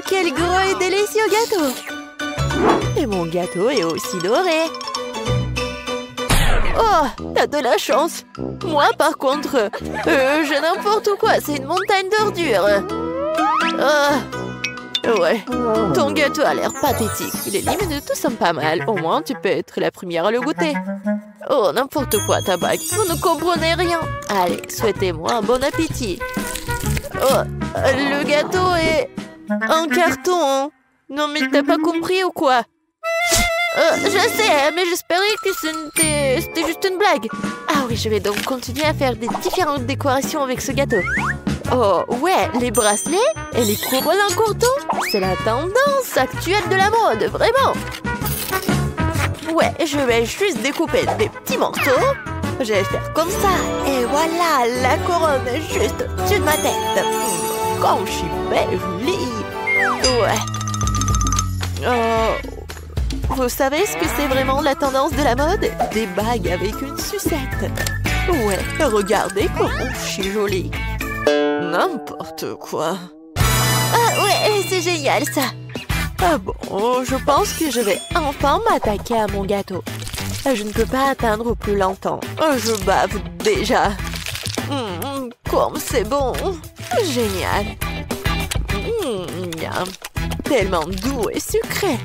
quel gros et délicieux gâteau! Et mon gâteau est aussi doré. Oh, t'as de la chance. Moi, par contre, j'ai n'importe quoi. C'est une montagne d'ordures. Ouais, ton gâteau a l'air pathétique. Les limes ne te sont pas mal. Au moins, tu peux être la première à le goûter. Oh, n'importe quoi, ta bague. Vous ne comprenez rien. Allez, souhaitez-moi un bon appétit. Oh, le gâteau est en carton. Hein. Non, mais t'as pas compris ou quoi? Je sais, mais j'espérais que c'était juste une blague. Ah oui, je vais donc continuer à faire des différentes décorations avec ce gâteau. Oh, ouais, les bracelets et les couronnes en courton, c'est la tendance actuelle de la mode, vraiment. Ouais, je vais juste découper des petits morceaux. Je vais faire comme ça. Et voilà, la couronne juste au-dessus de ma tête. Comme je suis belle, jolie. Ouais. Vous savez ce que c'est vraiment la tendance de la mode? Des bagues avec une sucette. Ouais, regardez comment je suis jolie. N'importe quoi. Ah ouais, c'est génial ça. Ah bon, je pense que je vais enfin m'attaquer à mon gâteau. Je ne peux pas atteindre plus longtemps. Je bave déjà. Comme c'est bon. Génial. Miam. Tellement doux et sucré.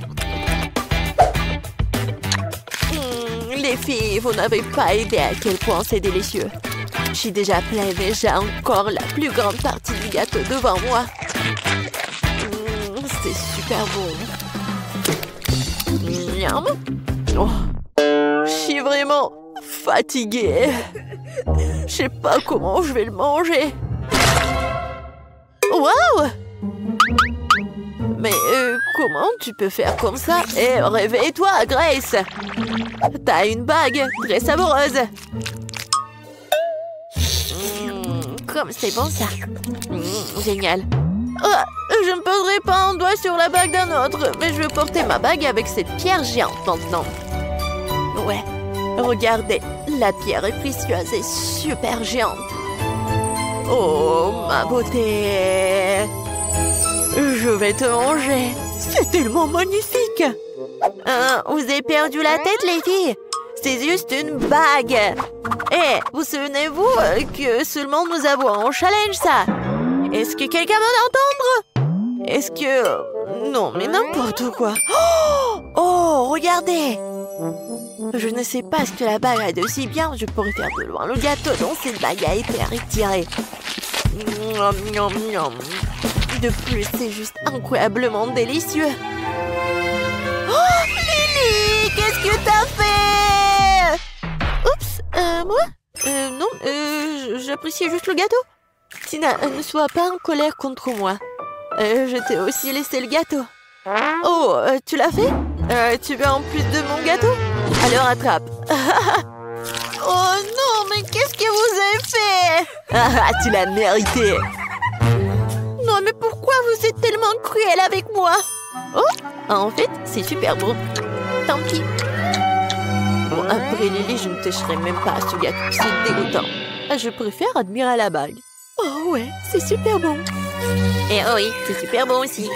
Les filles, vous n'avez pas idée à quel point c'est délicieux. Je suis déjà pleine et j'ai encore la plus grande partie du gâteau devant moi. C'est super bon. Miam. Oh. Je suis vraiment fatiguée. Je sais pas comment je vais le manger. Waouh! Mais comment tu peux faire comme ça? Eh, réveille-toi, Grace! T'as une bague très savoureuse. Comme c'est bon ça. Génial. Oh, je ne poserai pas un doigt sur la bague d'un autre, mais je veux porter ma bague avec cette pierre géante maintenant. Ouais, regardez, la pierre est précieuse et super géante. Oh, ma beauté! Je vais te manger. C'est tellement magnifique. Vous avez perdu la tête, les filles? C'est juste une bague. Eh, vous souvenez-vous que seulement nous avons un challenge, ça? Est-ce que quelqu'un va l'entendre? Est-ce que... Non, mais n'importe quoi. Oh, regardez. Je ne sais pas ce que la bague a de si bien. Je pourrais faire de loin le gâteau dont cette bague a été retirée. De plus, c'est juste incroyablement délicieux. Oh, Lily, qu'est-ce que t'as fait? Oups, moi? Non, j'appréciais juste le gâteau. Tina, ne sois pas en colère contre moi. Je t'ai aussi laissé le gâteau. Oh, tu l'as fait? Tu veux en plus de mon gâteau? Alors attrape. Oh non, mais qu'est-ce que vous avez fait? Tu l'as mérité. Non, mais pourquoi vous êtes tellement cruel avec moi? Oh, en fait, c'est super bon. Tant pis. Bon, après Lily, je ne toucherai même pas à ce gâteau. C'est dégoûtant. Je préfère admirer la bague. Oh ouais, c'est super bon. Et oh oui, c'est super bon aussi.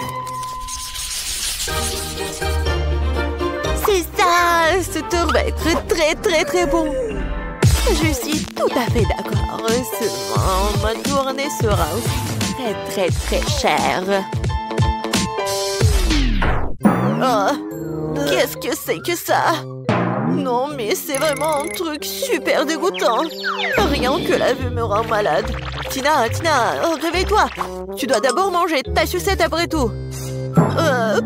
C'est ça, ce tour va être très très très bon. Je suis tout à fait d'accord. Seulement, ma tournée sera aussi très très très chère. Oh, qu'est-ce que c'est que ça? Non, mais c'est vraiment un truc super dégoûtant. Rien que la vue me rend malade. Tina, réveille-toi. Tu dois d'abord manger ta sucette après tout.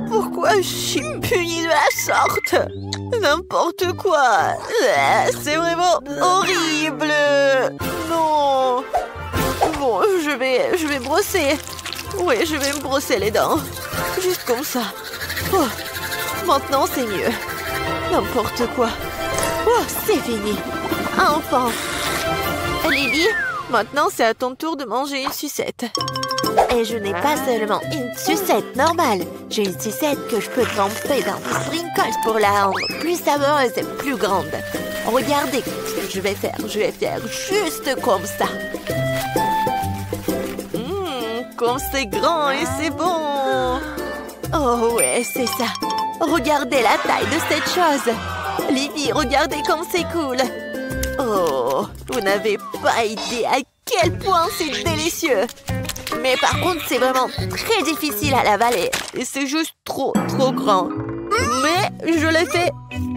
Pourquoi je suis punie de la sorte? N'importe quoi. C'est vraiment horrible. Non. Bon, je vais brosser. Oui, je vais me brosser les dents. Juste comme ça. Oh, maintenant, c'est mieux. N'importe quoi. Oh, c'est fini. Enfin. Lily, maintenant, c'est à ton tour de manger une sucette. Et je n'ai pas seulement une sucette normale. J'ai une sucette que je peux tremper dans des sprinkles pour la rendre plus savoureuse et plus grande. Regardez ce que je vais faire. Je vais faire juste comme ça. Comme c'est grand et c'est bon. Oh ouais, c'est ça. Regardez la taille de cette chose. Livy, regardez comme c'est cool. Oh, vous n'avez pas idée à quel point c'est délicieux. Mais par contre, c'est vraiment très difficile à l'avaler. Et c'est juste trop grand. Mais je l'ai fait.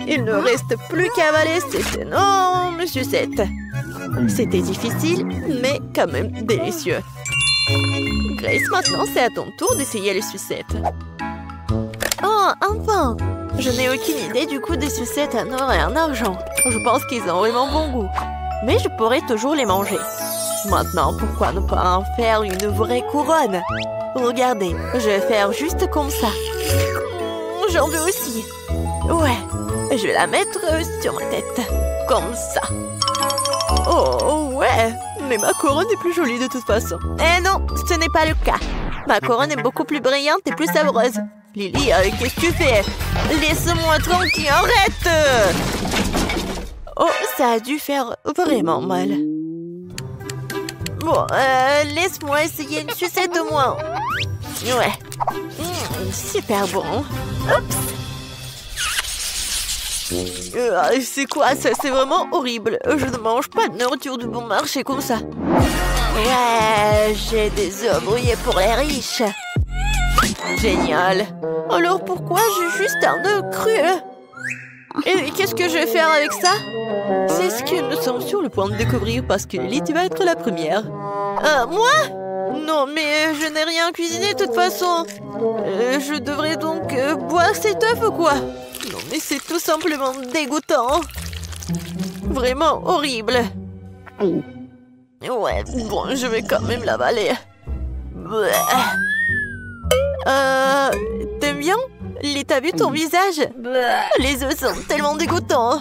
Il ne reste plus qu'à avaler cette énorme sucette. C'était difficile, mais quand même délicieux. Grace, maintenant, c'est à ton tour d'essayer les sucettes. Oh, enfin! Je n'ai aucune idée du goût des sucettes en or et en argent. Je pense qu'ils ont vraiment bon goût. Mais je pourrais toujours les manger. Maintenant, pourquoi ne pas en faire une vraie couronne? Regardez, je vais faire juste comme ça. J'en veux aussi. Ouais, je vais la mettre sur ma tête. Comme ça. Oh, ouais. Mais ma couronne est plus jolie de toute façon. Eh non, ce n'est pas le cas. Ma couronne est beaucoup plus brillante et plus savoureuse. Lily, qu'est-ce que tu fais? Laisse-moi tranquille, arrête! Oh, ça a dû faire vraiment mal. Bon, laisse-moi essayer une sucette au moins. Ouais. Super bon. Oups. C'est quoi ça? C'est vraiment horrible. Je ne mange pas de nourriture du bon marché comme ça. Ouais, j'ai des œufs brouillés pour les riches. Génial. Alors pourquoi j'ai juste un œuf cru? Et qu'est-ce que je vais faire avec ça? C'est ce que nous sommes sur le point de découvrir parce que Lily, tu vas être la première. Moi? Non, mais je n'ai rien cuisiné de toute façon. Je devrais donc boire cet œuf ou quoi? Non, mais c'est tout simplement dégoûtant. Vraiment horrible. Ouais, bon, je vais quand même l'avaler. T'aimes bien? Lily, t'as vu ton visage? Les œufs sont tellement dégoûtants.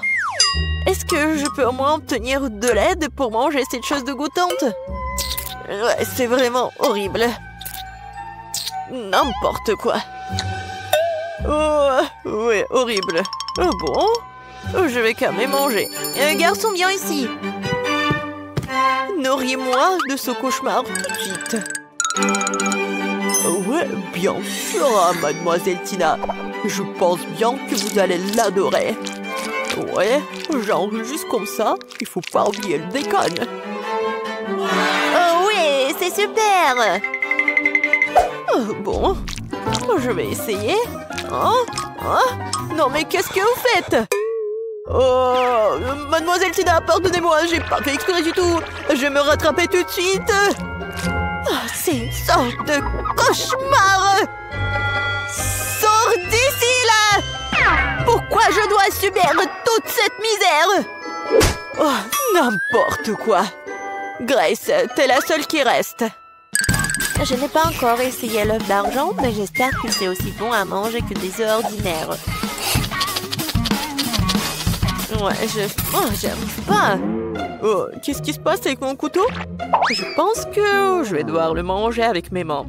Est-ce que je peux au moins obtenir de l'aide pour manger cette chose dégoûtante? Ouais, c'est vraiment horrible. N'importe quoi. Oh, ouais, horrible. Oh bon? Je vais quand même manger. Garçon, viens ici. Nourris-moi de ce cauchemar tout de suite. Ouais, bien sûr, mademoiselle Tina. Je pense bien que vous allez l'adorer. Ouais, genre juste comme ça, il faut pas oublier le bacon. Oh oui, c'est super. Oh, bon, je vais essayer. Non mais qu'est-ce que vous faites? Oh, mademoiselle Tina, pardonnez-moi, j'ai pas fait exprès du tout. Je vais me rattraper tout de suite. C'est une sorte de cauchemar. Sors d'ici, là! Pourquoi je dois subir toute cette misère? Oh, n'importe quoi. Grace, t'es la seule qui reste. Je n'ai pas encore essayé l'œuf d'argent, mais j'espère que c'est aussi bon à manger que des œufs ordinaires. Ouais, j'aime pas. Oh, qu'est-ce qui se passe avec mon couteau? Je pense que je vais devoir le manger avec mes mains.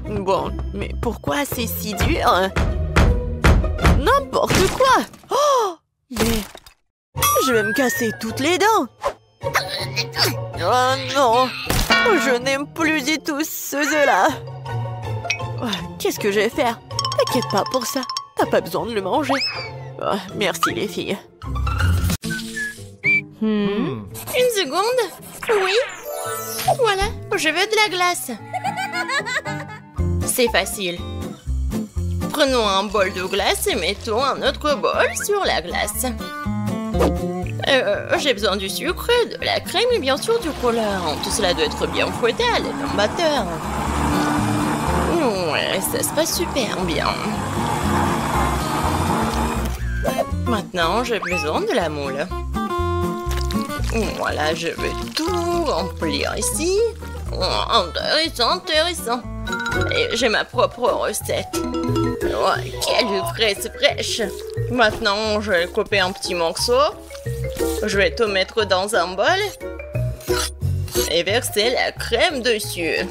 Bon, mais pourquoi c'est si dur? N'importe quoi! Oh! Mais je vais me casser toutes les dents! Oh non! Je n'aime plus du tout ce œuf-là! Qu'est-ce que je vais faire? T'inquiète pas pour ça, t'as pas besoin de le manger. Oh, merci les filles. Une seconde? Oui? Voilà, je veux de la glace. C'est facile. Prenons un bol de glace et mettons un autre bol sur la glace. J'ai besoin du sucre, de la crème et bien sûr du colorant. Tout cela doit être bien fouetté à l'aide d'un batteur. Ouais, ça se passe super bien. Maintenant, j'ai besoin de la moule. Voilà, je vais tout remplir ici. Intéressant. Et j'ai ma propre recette. Ouais, quelle fraise fraîche. Maintenant, je vais couper en petits morceaux. Je vais tout mettre dans un bol. Et verser la crème dessus.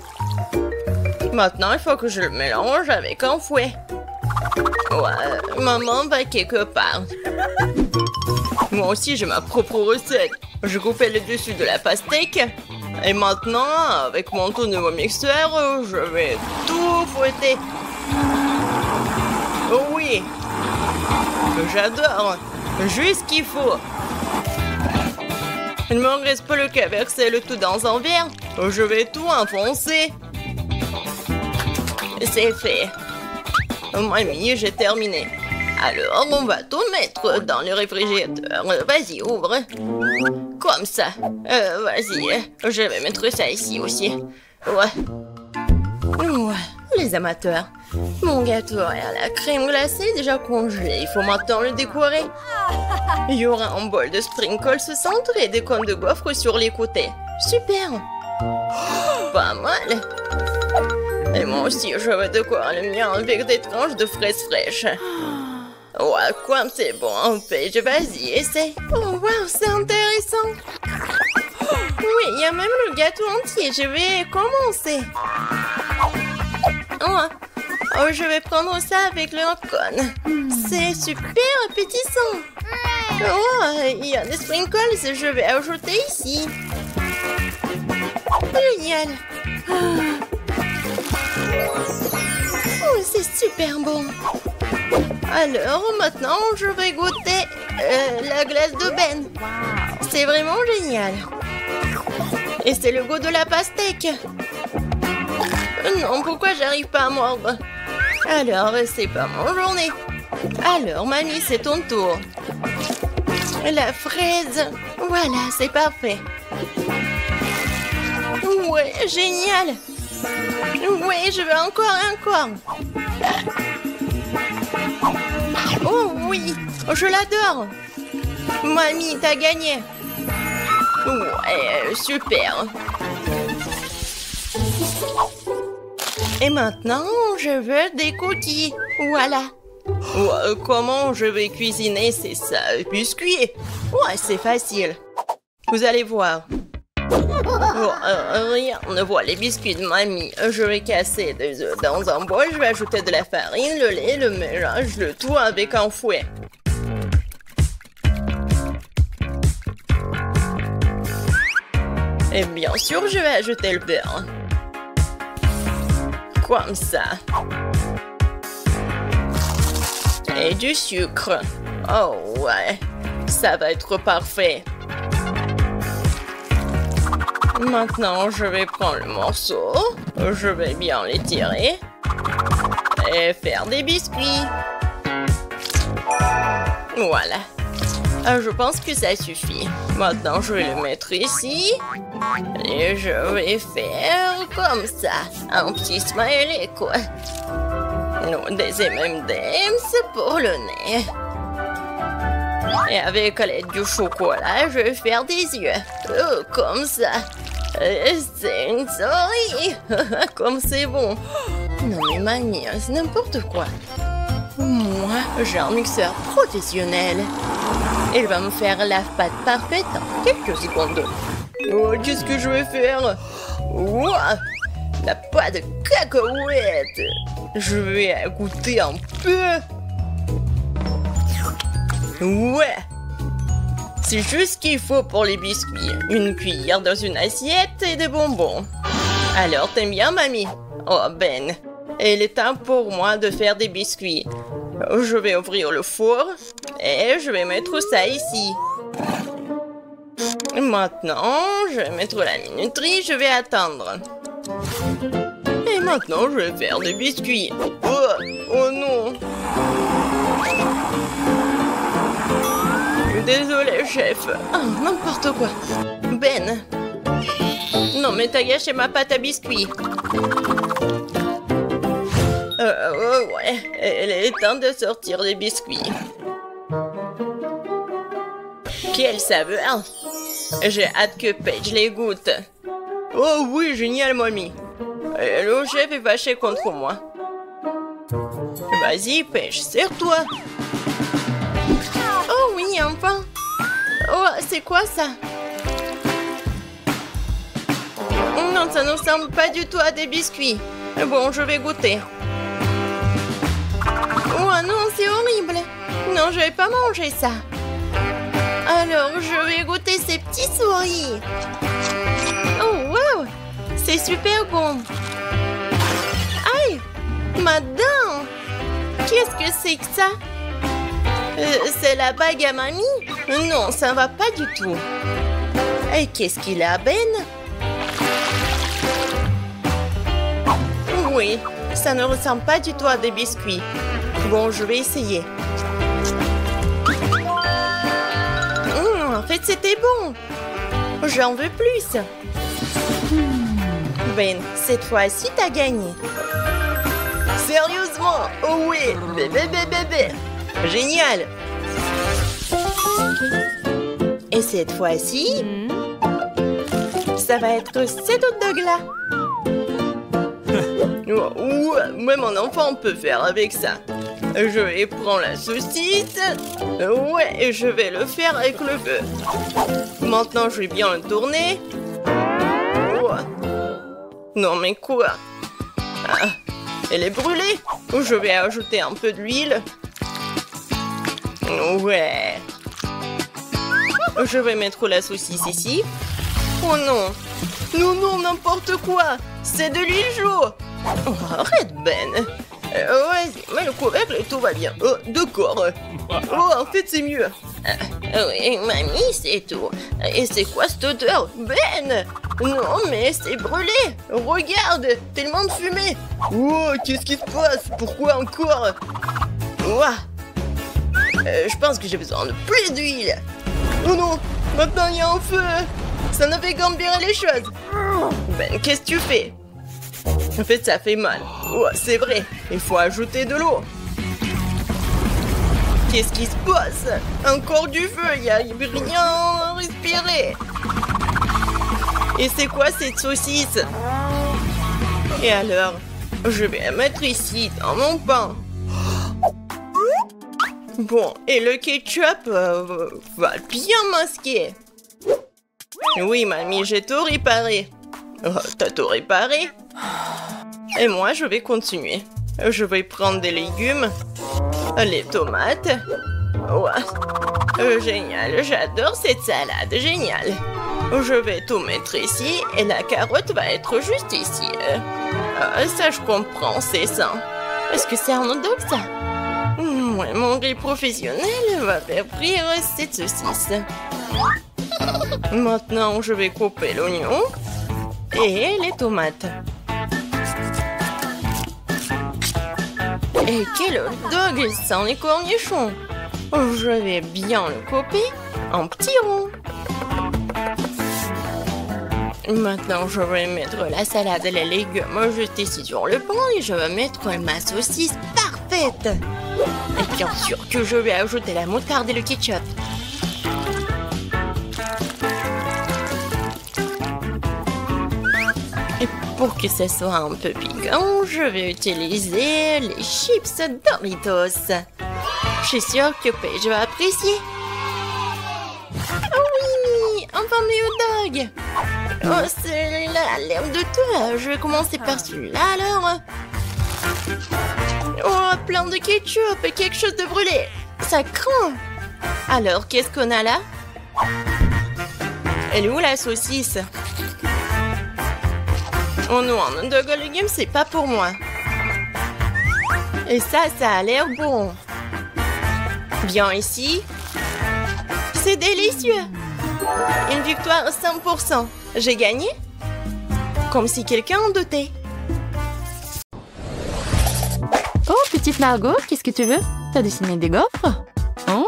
Maintenant, il faut que je le mélange avec un fouet. Ouais, maman va quelque part. Moi aussi, j'ai ma propre recette. Je coupais le dessus de la pastèque. Et maintenant, avec mon tout nouveau mixeur, je vais tout fouetter. Oh oui, j'adore. Juste ce qu'il faut. Il ne me reste plus qu'à verser le tout dans un verre. Je vais tout enfoncer. C'est fait. Mamie, j'ai terminé. Alors, on va tout mettre dans le réfrigérateur. Vas-y, ouvre. Comme ça. Vas-y, je vais mettre ça ici aussi. Ouais, les amateurs. Mon gâteau à la crème glacée déjà congelé. Il faut maintenant le décorer. Il y aura un bol de sprinkles au centre et des cônes de gaufres sur les côtés. Super. Pas mal. Et moi aussi, je vais décorer le mien avec des tranches de fraises fraîches. Ouais, comme c'est bon, Paige, vas-y, essaye. Oh, wow, c'est intéressant. Oui, il y a même le gâteau entier. Je vais commencer. Je vais prendre ça avec le cône. C'est super appétissant. Oh, il y a des sprinkles, je vais ajouter ici. Génial. Oh, c'est super bon. Alors, maintenant, je vais goûter la glace de Ben. C'est vraiment génial. Et c'est le goût de la pastèque. Non, pourquoi j'arrive pas à mordre? Alors, c'est pas mon journée. Alors, mamie, c'est ton tour. La fraise. Voilà, c'est parfait. Ouais, génial. Ouais, je veux encore. Oh oui, je l'adore. Mamie, t'as gagné. Ouais, super. Et maintenant, je veux des cookies. Voilà. Comment je vais cuisiner ces biscuits? Ouais, c'est facile. Vous allez voir. Rien ne voit les biscuits de mamie. Je vais casser des œufs dans un bol. Je vais ajouter de la farine, le lait, le mélange, le tout avec un fouet. Et bien sûr, je vais ajouter le beurre. Comme ça. Et du sucre. Oh ouais, ça va être parfait. Maintenant, je vais prendre le morceau. Je vais bien l'étirer. Et faire des biscuits. Voilà. Je pense que ça suffit. Maintenant, je vais le mettre ici. Et je vais faire comme ça. Un petit smiley, quoi. Non, des M&M's pour le nez. Et avec l'aide du chocolat, je vais faire des yeux. Comme ça. C'est une souris. Comme c'est bon. Non mais mamie, c'est n'importe quoi. Moi, j'ai un mixeur professionnel. Il va me faire la pâte parfaite en quelques secondes. Oh, qu'est-ce que je vais faire? Ouah, la pâte de cacahuètes. Je vais goûter un peu. Ouais. C'est juste ce qu'il faut pour les biscuits. Une cuillère dans une assiette et des bonbons. Alors, t'aimes bien, mamie? Oh, Ben. Il est temps pour moi de faire des biscuits. Je vais ouvrir le four et je vais mettre ça ici. Maintenant, je vais mettre la minuterie, je vais attendre. Et maintenant, je vais faire des biscuits. Oh non. Désolé, chef. Oh, n'importe quoi. Ben. Non, mais t'as gâché ma pâte à biscuits. Ouais. Il est temps de sortir les biscuits. Quelle saveur. J'ai hâte que Paige les goûte. Oh oui, génial, mamie. Et le chef est fâché contre moi. Vas-y, Paige, serre-toi. Oh oui, enfin. Oh, c'est quoi ça? Non, ça ne ressemble pas du tout à des biscuits. Bon, je vais goûter. Oh non, c'est horrible. Non, je vais pas manger ça. Alors, je vais goûter ces petits souris. Oh, C'est super bon. Aïe! Ma dent! Qu'est-ce que c'est que ça? C'est la bague à mamie? Non, ça va pas du tout. Et qu'est-ce qu'il a, Ben? Oui, ça ne ressemble pas du tout à des biscuits. Bon, je vais essayer. En fait, c'était bon. J'en veux plus. Ben, cette fois-ci, t'as gagné. Sérieusement? Oh oui, bébé. Génial. Et cette fois-ci, ça va être cette hot dog-là. Ouais, mon enfant peut faire avec ça. Je vais prendre la saucisse. Ouais, et je vais le faire avec le beurre. Maintenant, je vais bien le tourner. Ouais. Non, mais quoi? Ah, elle est brûlée. Je vais ajouter un peu d'huile. Ouais. Je vais mettre la saucisse ici. Oh non. Non, n'importe quoi. C'est de l'huile chaude. Oh, arrête, Ben. Vas-y, mets le couvercle et tout va bien. Oh, d'accord. Oh, en fait, c'est mieux. Oui, mamie, c'est tout. Et c'est quoi cette odeur? Ben! Non, mais c'est brûlé. Regarde, tellement de fumée. Oh, qu'est-ce qui se passe? Pourquoi encore? Ouah. Je pense que j'ai besoin de plus d'huile. Oh non, maintenant il y a un feu. Ça ne fait qu'empirer les choses. Ben, qu'est-ce que tu fais? En fait, ça fait mal. Oh, c'est vrai, il faut ajouter de l'eau. Qu'est-ce qui se passe? Encore du feu, il n'y a rien à respirer. Et c'est quoi cette saucisse? Et alors? Je vais la mettre ici, dans mon pain. Bon, et le ketchup va bien masquer. Oui, mamie, j'ai tout réparé. Oh, t'as tout réparé? Et moi, je vais continuer. Je vais prendre des légumes, les tomates. Ouais. Génial, j'adore cette salade, génial. Je vais tout mettre ici et la carotte va être juste ici. Ça, je comprends, c'est ça. Est-ce que c'est un hot dog, ça? Ouais, mon grill professionnel va faire frire cette saucisse. Maintenant, je vais couper l'oignon et les tomates. Et quel hot dog sans les cornichons! Je vais bien le couper en petits ronds. Maintenant, je vais mettre la salade et les légumes juste ici sur le pain et je vais mettre ma saucisse parfaite. Et bien sûr que je vais ajouter la moutarde et le ketchup. Et pour que ce soit un peu piquant, je vais utiliser les chips Doritos. Je suis sûre que Paige va apprécier. Oh oui, enfin mes hot dogs. Oh, celui-là a l'air de tout. Je vais commencer par celui-là alors. Oh, plein de ketchup et quelque chose de brûlé. Ça craint. Alors, qu'est-ce qu'on a là? Elle est où la saucisse? Oh non, un hot dog aux légumes, c'est pas pour moi. Et ça a l'air bon. Bien ici. C'est délicieux. Une victoire 100%. J'ai gagné? Comme si quelqu'un en doutait. Oh, petite Margot, qu'est-ce que tu veux? T'as dessiné des gaufres? Oh!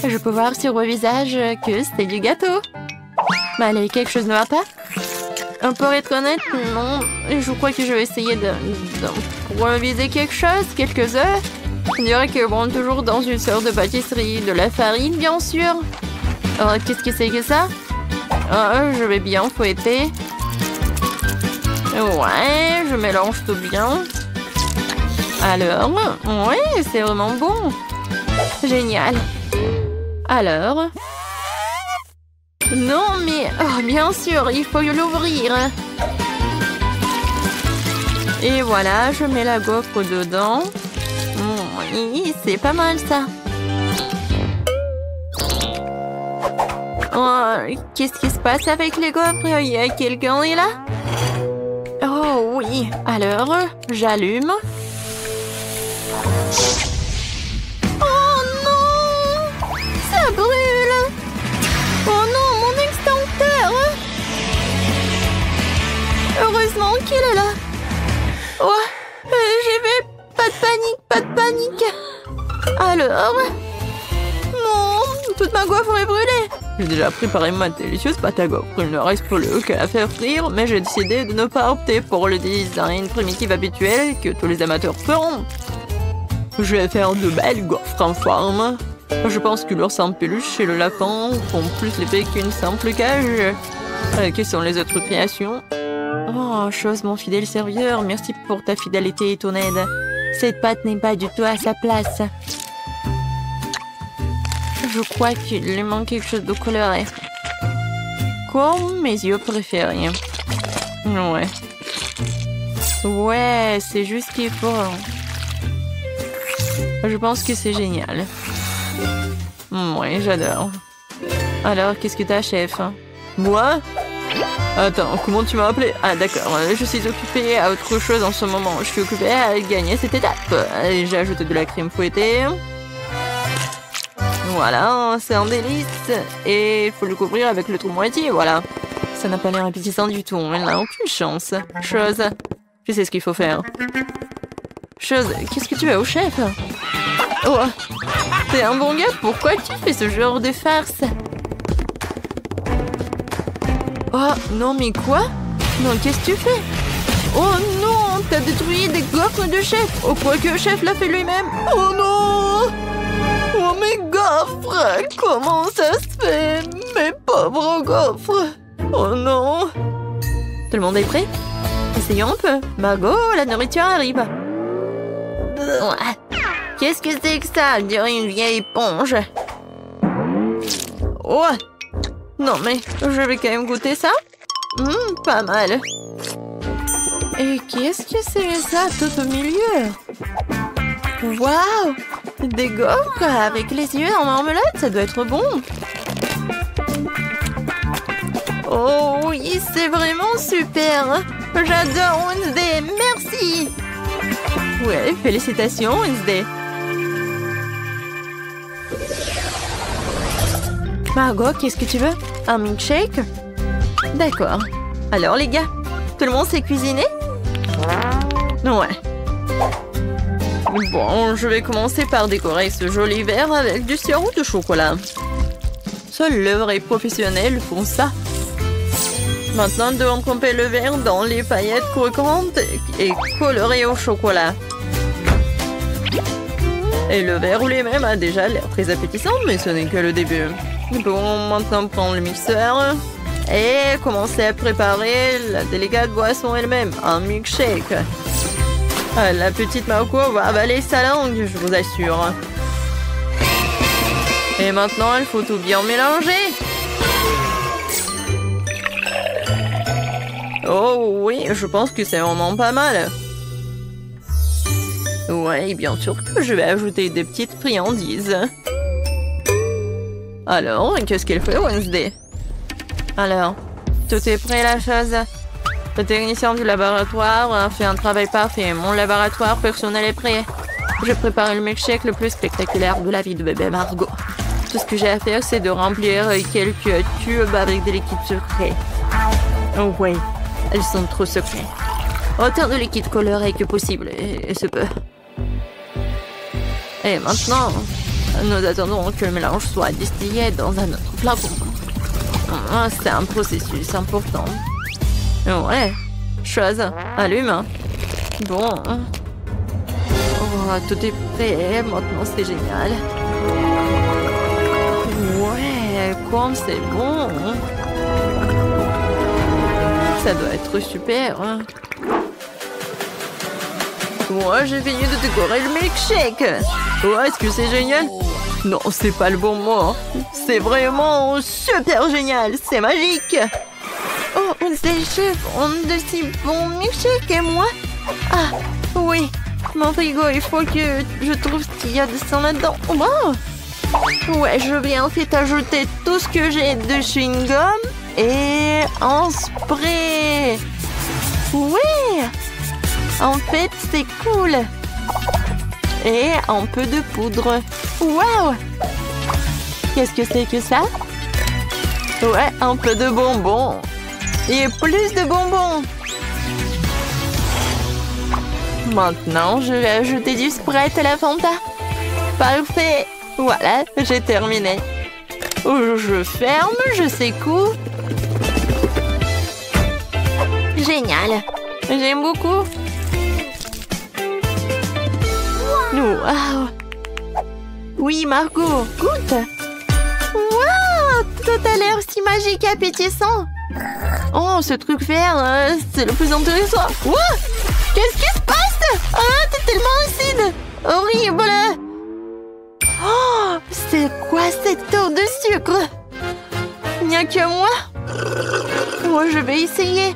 Je peux voir sur vos visages que c'est du gâteau. Mais allez, quelque chose ne va pas? Pour être honnête, non. Je crois que je vais essayer d'improviser quelque chose, quelques œufs. Je dirais que bon, toujours dans une sorte de pâtisserie, de la farine, bien sûr. Oh, qu'est-ce que c'est que ça? Oh, je vais bien fouetter. Ouais, je mélange tout bien. Alors, ouais, c'est vraiment bon. Génial. Alors... Non, mais... Oh, bien sûr, il faut l'ouvrir. Et voilà, je mets la gaufre dedans. Oui, c'est pas mal, ça. Oh, qu'est-ce qui se passe avec les gaufres? Il y a quelqu'un là? Oh oui, alors, j'allume. Oh non! Ça brûle! Oh non, mon extincteur! Heureusement qu'il est là. Oh, j'y vais. Pas de panique. Alors? Non, toute ma gaufre est brûlée. J'ai déjà préparé ma délicieuse pâte à gaufres. Il ne reste plus qu'à la faire frire, mais j'ai décidé de ne pas opter pour le design primitif habituel que tous les amateurs feront. Je vais faire de belles gaufres en forme. Je pense que l'ours en peluche et le lapin font plus l'effet qu'une simple cage. Quelles sont les autres créations? Oh, chose, mon fidèle serviteur, merci pour ta fidélité et ton aide. Cette pâte n'est pas du tout à sa place. Je crois qu'il lui manque quelque chose de coloré. Comme mes yeux préférés. Ouais. Ouais, c'est juste ce qu'il faut. Je pense que c'est génial. Ouais, j'adore. Alors, qu'est-ce que t'as, chef? Moi? Attends, comment tu m'as appelé? Ah, d'accord, je suis occupée à autre chose en ce moment. Je suis occupée à gagner cette étape. J'ai ajouté de la crème fouettée. Voilà, c'est un délice. Et il faut le couvrir avec le trou moitié, voilà. Ça n'a pas l'air appétissant du tout, elle n'a aucune chance. Chose, je sais ce qu'il faut faire. Chose, qu'est-ce que tu veux au chef? Oh, t'es un bon gars, pourquoi tu fais ce genre de farce? Oh, non, mais quoi? Non, qu'est-ce que tu fais? Oh non, t'as détruit des gaufres de chef. Oh, quoi que le chef l'a fait lui-même. Oh non! Oh, mes gaufres! Comment ça se fait? Mes pauvres gaufres! Oh non! Tout le monde est prêt? Essayons un peu. Margot, la nourriture arrive. Qu'est-ce que c'est que ça? On dirait une vieille éponge. Oh! Non, mais je vais quand même goûter ça. Pas mal. Et qu'est-ce que c'est ça tout au milieu? Waouh! Des gaufres avec les yeux en marmelade, ça doit être bon. Oh oui, c'est vraiment super. J'adore Wednesday, merci. Ouais, félicitations Wednesday. Margot, qu'est-ce que tu veux? Un milkshake? D'accord. Alors les gars, tout le monde sait cuisiner? Ouais. Bon, je vais commencer par décorer ce joli verre avec du sirop de chocolat. Seul le vrai professionnel font ça. Maintenant, nous devons tremper le verre dans les paillettes croquantes et colorées au chocolat. Et le verre roulé même a déjà l'air très appétissant, mais ce n'est que le début. Bon, maintenant prendre le mixeur et commencer à préparer la délicate boisson elle-même, un milkshake. La petite Marco va avaler sa langue, je vous assure. Et maintenant, il faut tout bien mélanger. Oh oui, je pense que c'est vraiment pas mal. Ouais, bien sûr que je vais ajouter des petites friandises. Alors, qu'est-ce qu'elle fait, Wednesday? Alors, tout est prêt, la chose? Le technicien du laboratoire a fait un travail parfait. Mon laboratoire personnel est prêt. Je prépare le milkshake le plus spectaculaire de la vie de bébé Margot. Tout ce que j'ai à faire, c'est de remplir quelques tubes avec des liquides secrets. Oh oui, elles sont trop secrets. Autant de liquide coloré que possible, et ce peu. Et maintenant, nous attendons que le mélange soit distillé dans un autre flacon. C'est un processus important. Ouais, chose, allume. Bon. Oh, tout est prêt, maintenant c'est génial. Ouais, comme c'est bon. Ça doit être super. Moi, j'ai fini de décorer le milkshake. Oh, est-ce que c'est génial? Non, c'est pas le bon mot. C'est vraiment super génial. C'est magique. Oh, c'est le chef. On de si bon milkshake et moi. Ah, oui. Mon frigo, il faut que je trouve ce qu'il y a de sang là-dedans. Oh, wow. Ouais, je vais en fait ajouter tout ce que j'ai de chewing-gum et un spray. Ouais! En fait, c'est cool. Et un peu de poudre. Waouh! Qu'est-ce que c'est que ça? Ouais, un peu de bonbons. Et plus de bonbons. Maintenant, je vais ajouter du Sprite à la Fanta. Parfait. Voilà, j'ai terminé. Je ferme, je secoue. Génial. J'aime beaucoup. Wow. Oui, Margot, goûte. Wow, tout a l'air si magique et appétissant. Oh, ce truc vert, c'est le plus intéressant. Wow, qu'est-ce qui se passe? Ah, t'es tellement acide. Horrible. Oh, c'est quoi cette eau de sucre? Il n'y a que moi? Oh, je vais essayer.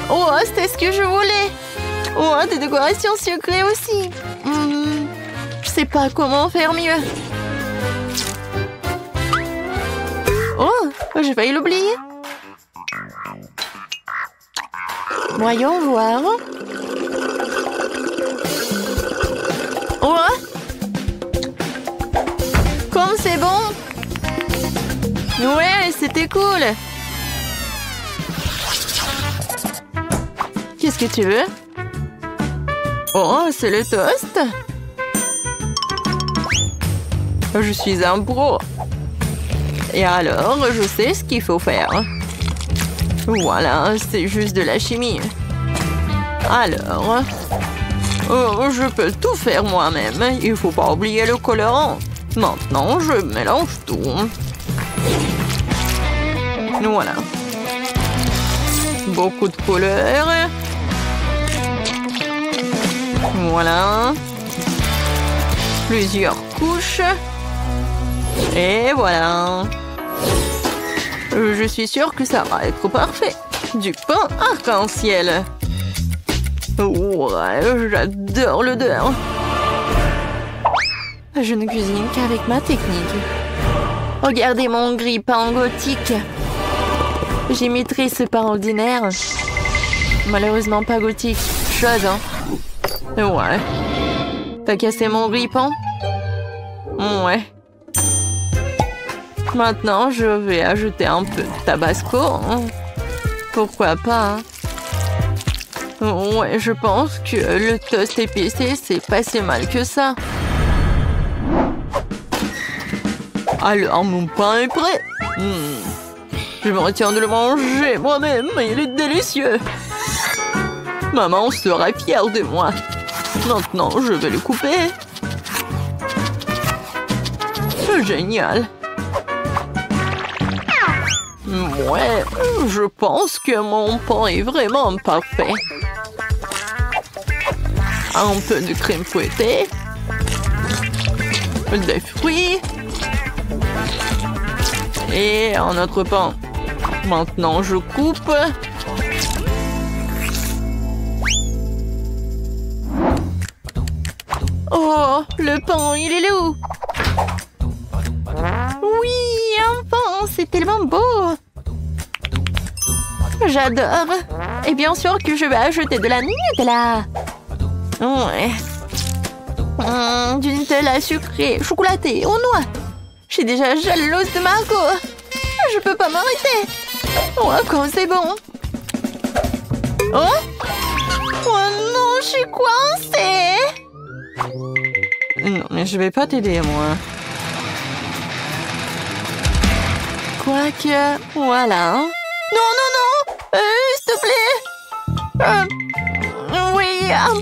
Oh, c'est ce que je voulais. Oh, des décorations sucrées aussi. Je sais pas comment faire mieux. Oh, j'ai failli l'oublier. Voyons voir. Oh, comme c'est bon. Ouais, c'était cool. Qu'est-ce que tu veux? Oh, c'est le toast. Je suis un pro. Et alors, je sais ce qu'il faut faire. Voilà, c'est juste de la chimie. Alors, je peux tout faire moi-même. Il faut pas oublier le colorant. Maintenant, je mélange tout. Voilà. Beaucoup de couleurs. Voilà. Plusieurs couches. Et voilà. Je suis sûre que ça va être parfait. Du pain arc-en-ciel. Ouais, j'adore l'odeur. Je ne cuisine qu'avec ma technique. Regardez mon grille-pain gothique. J'imiterai ce pain ordinaire. Malheureusement pas gothique. Chose, hein. Ouais. T'as cassé mon grille-pain? Ouais. Maintenant, je vais ajouter un peu de tabasco. Pourquoi pas, hein? Ouais, je pense que le toast épicé, c'est pas si mal que ça. Alors, mon pain est prêt. Je me retiens de le manger moi-même, il est délicieux. Maman sera fière de moi. Maintenant, je vais le couper. Génial. Ouais, je pense que mon pain est vraiment parfait. Un peu de crème fouettée. Des fruits. Et un autre pain. Maintenant, je coupe. Oh, le pain, il est là où? Oui, un pain, c'est tellement beau. J'adore. Et bien sûr que je vais ajouter de la Nutella. Ouais. Du Nutella sucré, chocolaté, aux noix. Je suis déjà jalouse de Margot. Je peux pas m'arrêter. Oh, comme c'est bon. Oh? Oh non, je suis coincée. Non, mais je vais pas t'aider, moi. Quoique, voilà. Non, non, non. S'il te plaît. Oui, un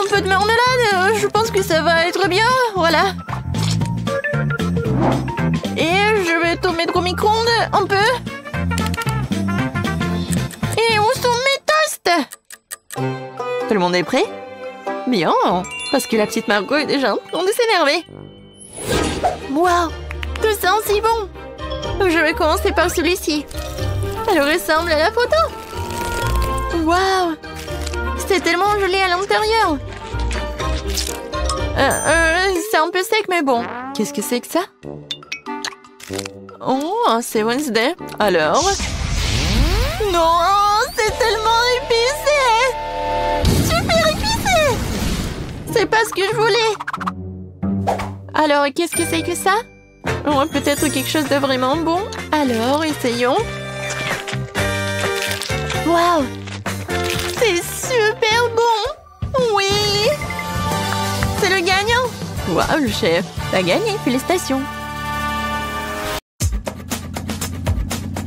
peu de marmelade. Je pense que ça va être bien. Voilà. Et je vais tout mettre au micro-ondes un peu. Et où sont mes toasts? Tout le monde est prêt? Bien, parce que la petite Margot est déjà en train de s'énerver. Waouh, tout ça si bon. Je vais commencer par celui-ci. Elle ressemble à la photo. Waouh, c'est tellement joli à l'intérieur. C'est un peu sec, mais bon. Qu'est-ce que c'est que ça? Oh, c'est Wednesday. Alors? Non, c'est tellement épicé! Super épicé! C'est pas ce que je voulais. Alors, qu'est-ce que c'est que ça? Oh, peut-être quelque chose de vraiment bon. Alors, essayons. Waouh! C'est super bon! Oui! C'est le gagnant! Waouh, le chef! T'as gagné, félicitations!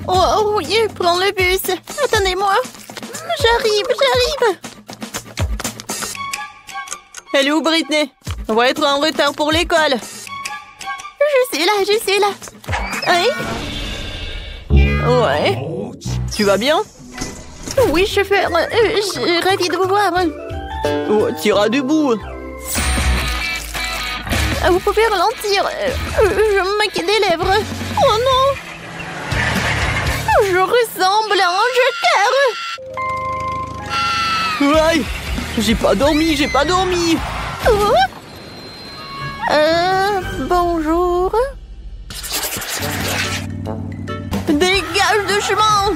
Oh oui, prends le bus! Attendez-moi! J'arrive! Elle est où, Britney? On va être en retard pour l'école. Je suis là! Hein? Ouais. Tu vas bien? Oui, chauffeur, je suis ravie de vous voir. Oh, t'iras debout. Vous pouvez ralentir. Je me maquille des lèvres. Oh non! Je ressemble à un joker. Ouais. J'ai pas dormi. Oh. Bonjour. Dégage de chemin.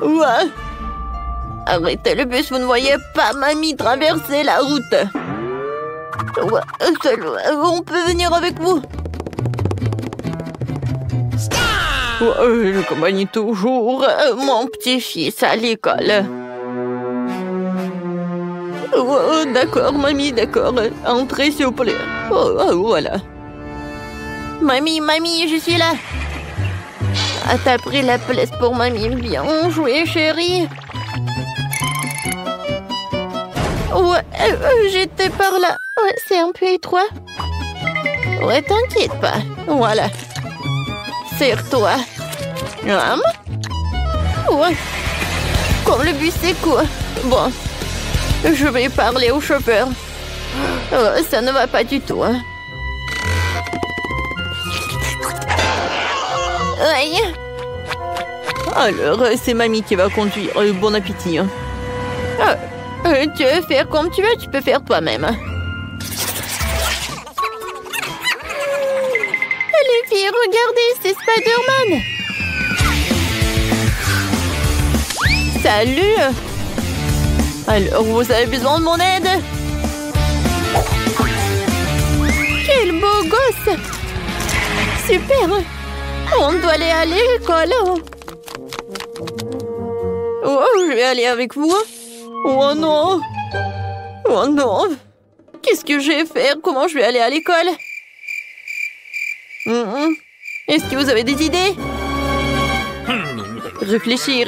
Ouais. Arrêtez le bus, vous ne voyez pas mamie traverser la route. Ouais, on peut venir avec vous. Ouais, j'accompagne toujours mon petit-fils à l'école. Ouais, d'accord, mamie, d'accord. Entrez, s'il vous plaît. Voilà. Mamie, je suis là. Ah, t'as pris la place pour mamie. Bien joué, chérie. Ouais, j'étais par là. Ouais, c'est un peu étroit. Ouais, t'inquiète pas. Voilà. Serre-toi. Ouais. Comme le bus est court. Bon. Je vais parler au chauffeur. Oh, ça ne va pas du tout. Hein. Aïe. Alors, c'est mamie qui va conduire. Bon appétit. Tu veux faire comme tu veux, tu peux faire toi-même. Les filles, regardez, c'est Spider-Man. Salut. Alors, vous avez besoin de mon aide? Quel beau gosse. Super. On doit aller à l'école. Oh, je vais aller avec vous. Oh non. Oh non. Qu'est-ce que je vais faire? Comment je vais aller à l'école? Est-ce que vous avez des idées? Réfléchis.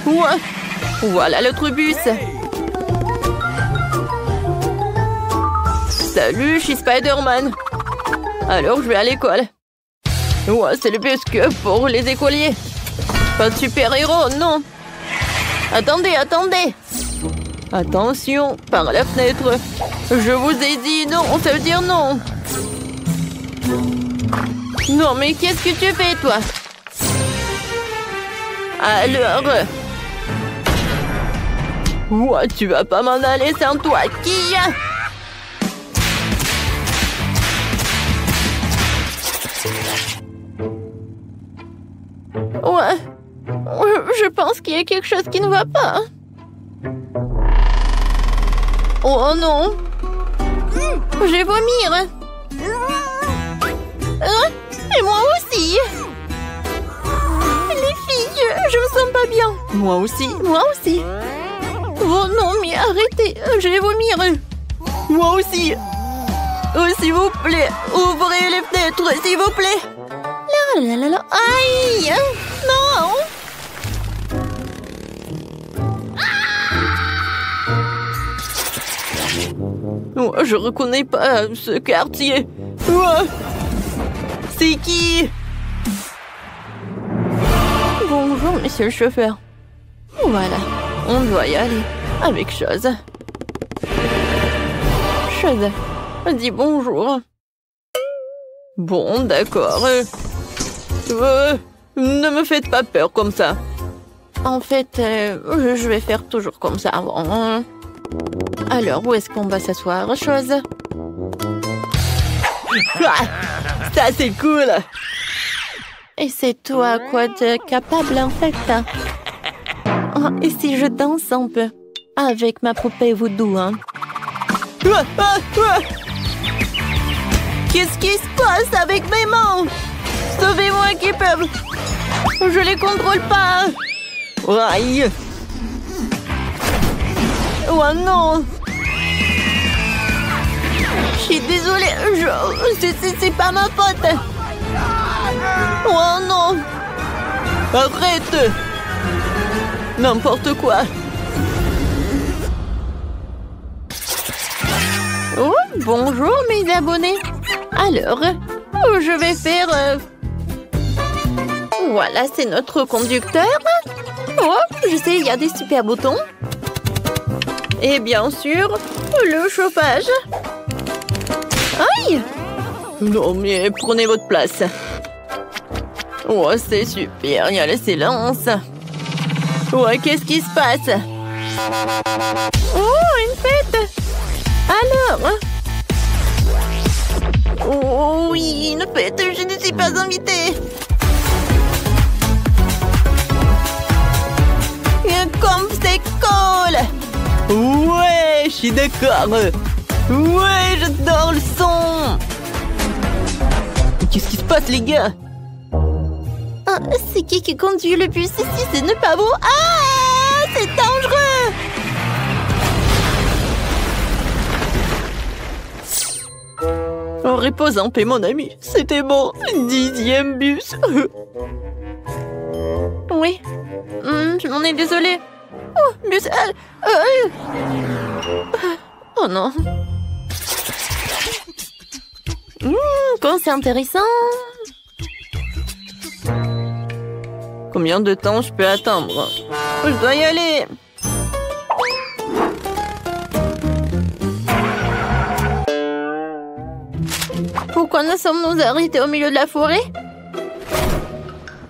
Ouais. Voilà l'autre bus. Salut, je suis Spider-Man. Alors, je vais à l'école. Ouais, c'est le bus que pour les écoliers. Pas de super-héros, non. Attendez. Attention, par la fenêtre. Je vous ai dit non, ça veut dire non. Non, mais qu'est-ce que tu fais, toi? Alors... Ouais, tu vas pas m'en aller sans toi, qui? Ouais. Je pense qu'il y a quelque chose qui ne va pas. Oh non. Je vais vomir. Et moi aussi. Les filles, je me sens pas bien. Moi aussi. Oh non, mais arrêtez, je vais vomir. Moi aussi. Oh, s'il vous plaît, ouvrez les fenêtres, s'il vous plaît. Là. Aïe. Non. Oh, je reconnais pas ce quartier. Oh, c'est qui? Bonjour, monsieur le chauffeur. Voilà, on doit y aller avec Chose. Chose, dis bonjour. Bon, d'accord. Ne me faites pas peur comme ça. En fait, je vais faire toujours comme ça. Bon. Alors, où est-ce qu'on va s'asseoir, chose? Ah, ça, c'est cool. Et c'est toi à quoi t'es capable, en fait? Oh, et si je danse un peu? Avec ma poupée voodoo, hein? Ah, ah, ah. Qu'est-ce qui se passe avec mes mains? Sauvez-moi, Keeper. Je les contrôle pas. Aïe. Oh non. Je suis désolée. C'est pas ma faute. Oh non. Arrête. N'importe quoi. Oh, bonjour mes abonnés. Alors, je vais faire... Voilà, c'est notre conducteur. Oh, je sais, il y a des super boutons. Et bien sûr, le chauffage. Aïe! Non, mais prenez votre place. Oh, c'est super, il y a le silence. Ouais, qu'est-ce qui se passe? Oh, une fête! Alors? Oh oui, une fête, je ne suis pas invitée. Comme c'est cool. Ouais, je suis d'accord. Ouais, j'adore le son. Qu'est-ce qui se passe, les gars? Ah, c'est qui conduit le bus ici? C'est ne pas beau. Ah, c'est dangereux. Oh, repose en paix, mon ami. C'était mon 10e bus. Oui. On est désolé. Oh, bus. Oh non. Quand c'est intéressant. Combien de temps je peux attendre? Je dois y aller. Pourquoi nous sommes-nous arrêtés au milieu de la forêt?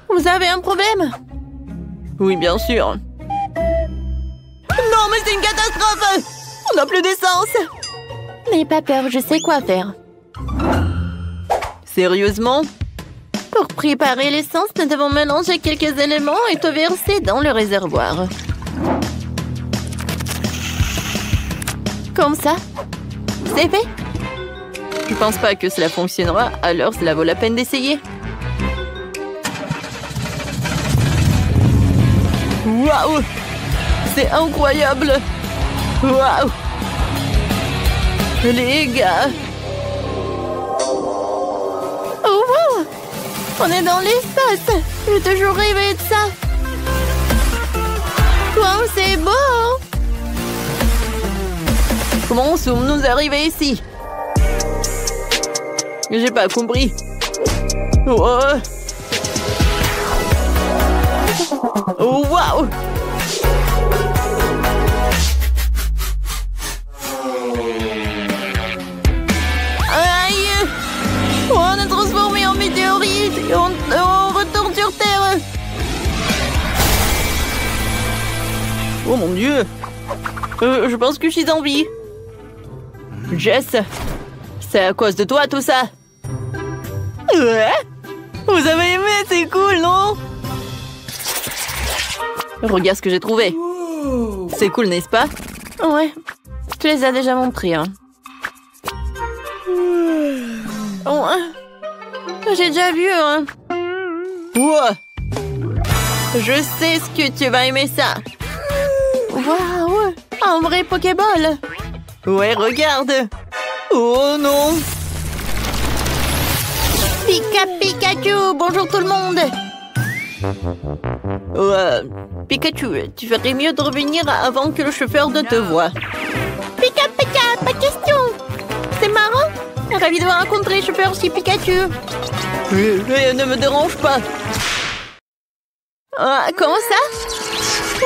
Vous avez un problème? Oui, bien sûr. Non, mais c'est une catastrophe! On n'a plus d'essence! N'ayez pas peur, je sais quoi faire. Sérieusement? Pour préparer l'essence, nous devons mélanger quelques éléments et tout verser dans le réservoir. Comme ça? C'est fait? Je pense pas que cela fonctionnera, alors cela vaut la peine d'essayer. Waouh! C'est incroyable! Waouh! Les gars! Oh wow! On est dans l'espace! J'ai toujours rêvé de ça! Wow, c'est beau! Comment sommes-nous arrivés ici? J'ai pas compris. Oh, oh waouh! Aïe! On est transformé en météorite et on retourne sur Terre. Oh mon Dieu! Je pense que je suis en vie. Jess, c'est à cause de toi tout ça. Ouais? Vous avez aimé, c'est cool, non? Regarde ce que j'ai trouvé. C'est cool, n'est-ce pas? Ouais, tu les as déjà montrés, hein. Oh, j'ai déjà vu, hein. Wow. Je sais ce que tu vas aimer ça. Waouh! Un vrai Pokéball! Ouais, regarde. Oh non! Pikachu! Bonjour tout le monde! Pikachu, tu ferais mieux de revenir avant que le chauffeur ne te voie. Pika, pas de question! C'est marrant! Ravi de vous rencontrer, chauffeur chez Pikachu! Ne me dérange pas! Comment ça?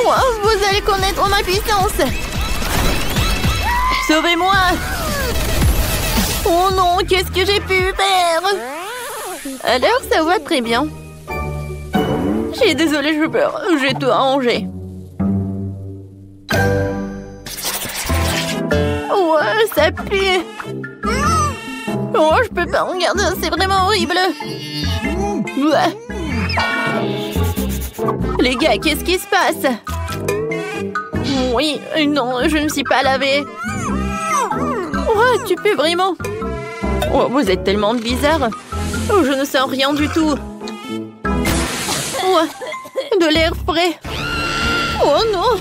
Wow, vous allez connaître ma puissance! Sauvez-moi! Oh non, qu'est-ce que j'ai pu faire? Alors, ça va très bien. Je suis désolée, j'ai peur. J'ai tout arrangé. ça pue. Oh, je peux pas regarder, c'est vraiment horrible. Ouais. Les gars, qu'est-ce qui se passe? Oui, non, je ne me suis pas lavée. Oh, tu peux vraiment? Oh, vous êtes tellement bizarre. Oh, je ne sens rien du tout. Oh, de l'air frais. Oh non!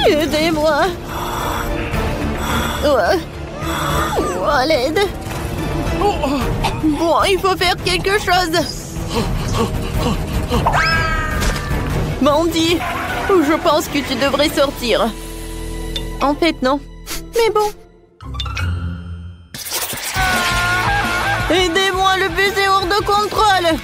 Aidez-moi! Oh, à l'aide! Bon, il faut faire quelque chose! Mandy, je pense que tu devrais sortir. En fait, non. Mais bon. Aidez-moi, le bus est hors de contrôle!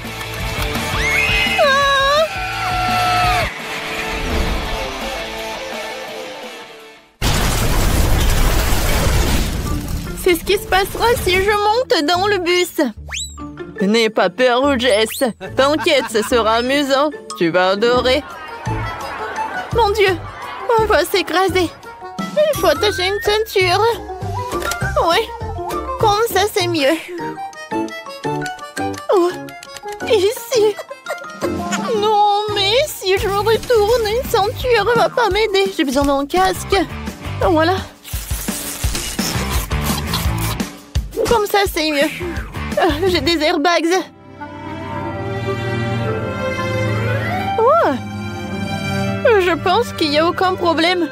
C'est ce qui se passera si je monte dans le bus. N'aie pas peur, Jess. T'inquiète, ce sera amusant. Tu vas adorer. Mon Dieu, on va s'écraser. Il faut attacher une ceinture. Oui, comme ça c'est mieux. Oh, ici. Non, mais si je me retourne, une ceinture va pas m'aider. J'ai besoin d'un casque. Voilà. Comme ça, c'est mieux. J'ai des airbags. Oh. Je pense qu'il n'y a aucun problème.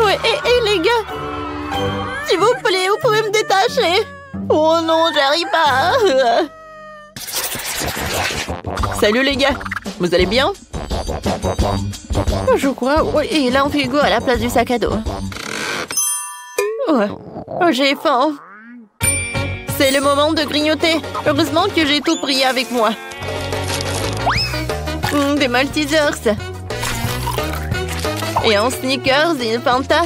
Ouais, et les gars, s'il vous plaît, vous pouvez me détacher. Oh non, j'arrive pas. Salut les gars, vous allez bien? Je crois, oui, il a un frigo à la place du sac à dos. Ouais. J'ai faim. C'est le moment de grignoter. Heureusement que j'ai tout pris avec moi. Des Maltesers. Et un Snickers et une Fanta.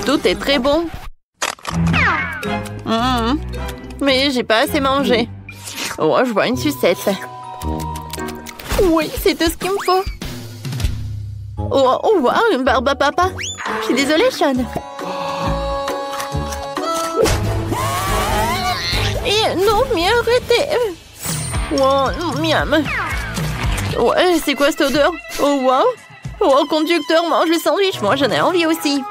Tout est très bon. Mais j'ai pas assez mangé. Oh, je vois une sucette. Oui, c'est tout ce qu'il me faut. Oh, wow, une barbe à papa. Je suis désolée, Sean. Et non, mais arrêtez. Oh, miam. Ouais, c'est quoi cette odeur? Oh, wow. Oh, le conducteur mange le sandwich. Moi, j'en ai envie aussi.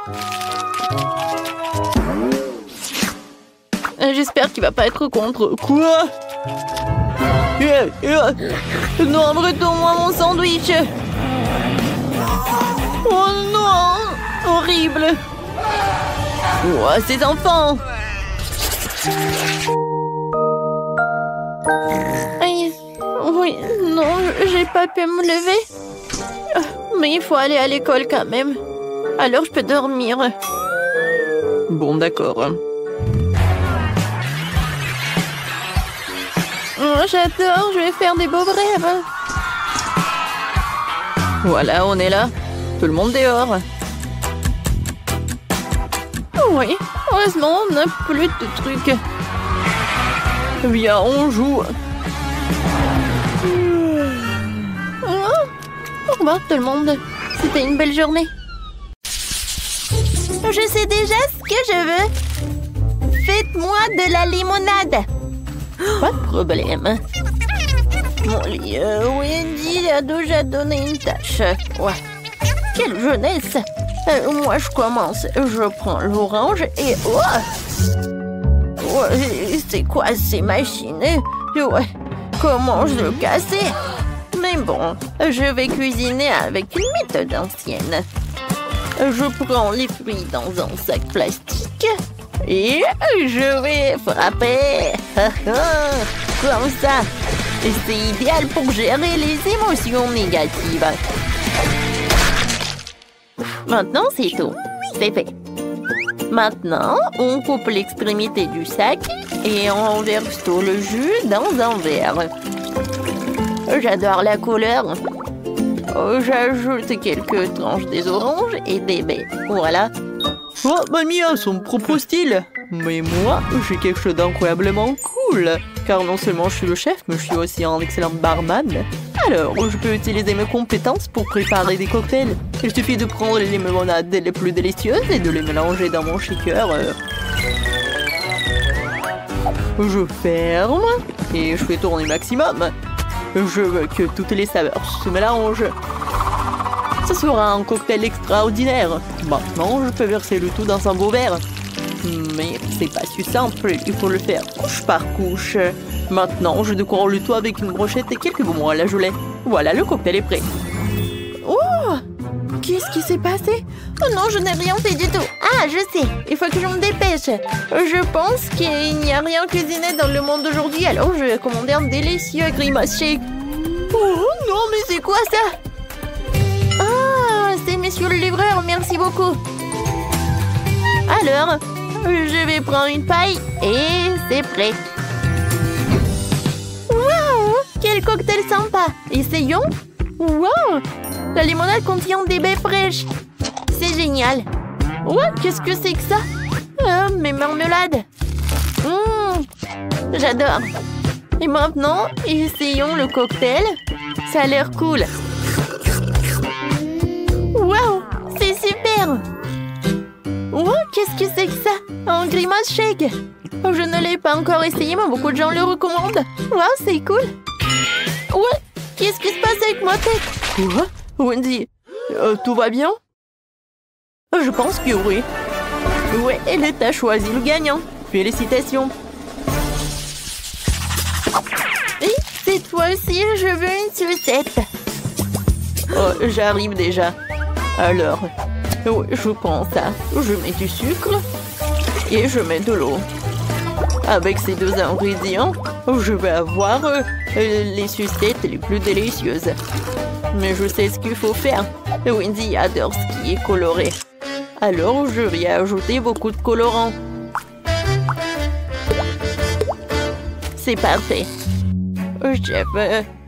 J'espère qu'il va pas être contre. Quoi? Non, retourne-moi mon sandwich. Oh non, horrible. Oh, ces enfants. Aïe. Oui, non, j'ai pas pu me lever. Mais il faut aller à l'école quand même. Alors je peux dormir. Bon, d'accord. Oh, j'adore, je vais faire des beaux rêves. Voilà, on est là. Tout le monde dehors. Oui, heureusement, on n'a plus de trucs. Viens, on joue. Au revoir tout le monde. C'était une belle journée. Je sais déjà ce que je veux. Faites-moi de la limonade. Pas de problème. Mon lit, Wendy a déjà donné une tâche. Ouais. Quelle jeunesse. Moi, je commence. Je prends l'orange et... c'est quoi ces machines? Ouais. Comment je le casser? Mais bon, je vais cuisiner avec une méthode ancienne. Je prends les fruits dans un sac plastique et je vais frapper. Comme ça. C'est idéal pour gérer les émotions négatives. Maintenant, c'est tout. C'est fait. Maintenant, on coupe l'extrémité du sac et on verse tout le jus dans un verre. J'adore la couleur. J'ajoute quelques tranches des oranges et des baies. Voilà. Oh, mamie a son propre style. Mais moi, j'ai quelque chose d'incroyablement cool. Car non seulement je suis le chef, mais je suis aussi un excellent barman. Alors, je peux utiliser mes compétences pour préparer des cocktails. Il suffit de prendre les limonades les plus délicieuses et de les mélanger dans mon shaker. Je ferme et je fais tourner maximum. Je veux que toutes les saveurs se mélangent. Ce sera un cocktail extraordinaire. Maintenant, je peux verser le tout dans un beau verre. Mais c'est pas si simple, il faut le faire couche par couche. Maintenant, je décore le tout avec une brochette et quelques bonbons à la gelée. Voilà, le cocktail est prêt. Oh! Qu'est-ce qui s'est passé? Oh non, je n'ai rien fait du tout. Ah, je sais, il faut que je me dépêche. Je pense qu'il n'y a rien cuisiné dans le monde d'aujourd'hui, alors je vais commander un délicieux grimace shake. Oh non, mais c'est quoi ça? Ah, c'est monsieur le livreur, merci beaucoup. Alors, je vais prendre une paille et c'est prêt. Waouh, quel cocktail sympa. Essayons. Waouh, la limonade contient des baies fraîches. C'est génial. Ouais, qu'est-ce que c'est que ça? Mes marmelades. J'adore. Et maintenant, essayons le cocktail. Ça a l'air cool. Waouh, c'est super. Oh, qu'est-ce que c'est que ça? Un grimace shake. Oh, je ne l'ai pas encore essayé, mais beaucoup de gens le recommandent. Waouh, c'est cool. Ouais, qu'est-ce qui se passe avec ma tête? Quoi? Wendy, tout va bien? Je pense que oui. Ouais, et t'as choisi le gagnant. Félicitations. Et cette fois-ci, je veux une sucette. Oh, j'arrive déjà. Alors, oui, je prends ça. Je mets du sucre et je mets de l'eau. Avec ces deux ingrédients, je vais avoir les sucettes les plus délicieuses. Mais je sais ce qu'il faut faire. Wendy adore ce qui est coloré. Alors, je vais ajouter beaucoup de colorants. C'est parfait. Chef,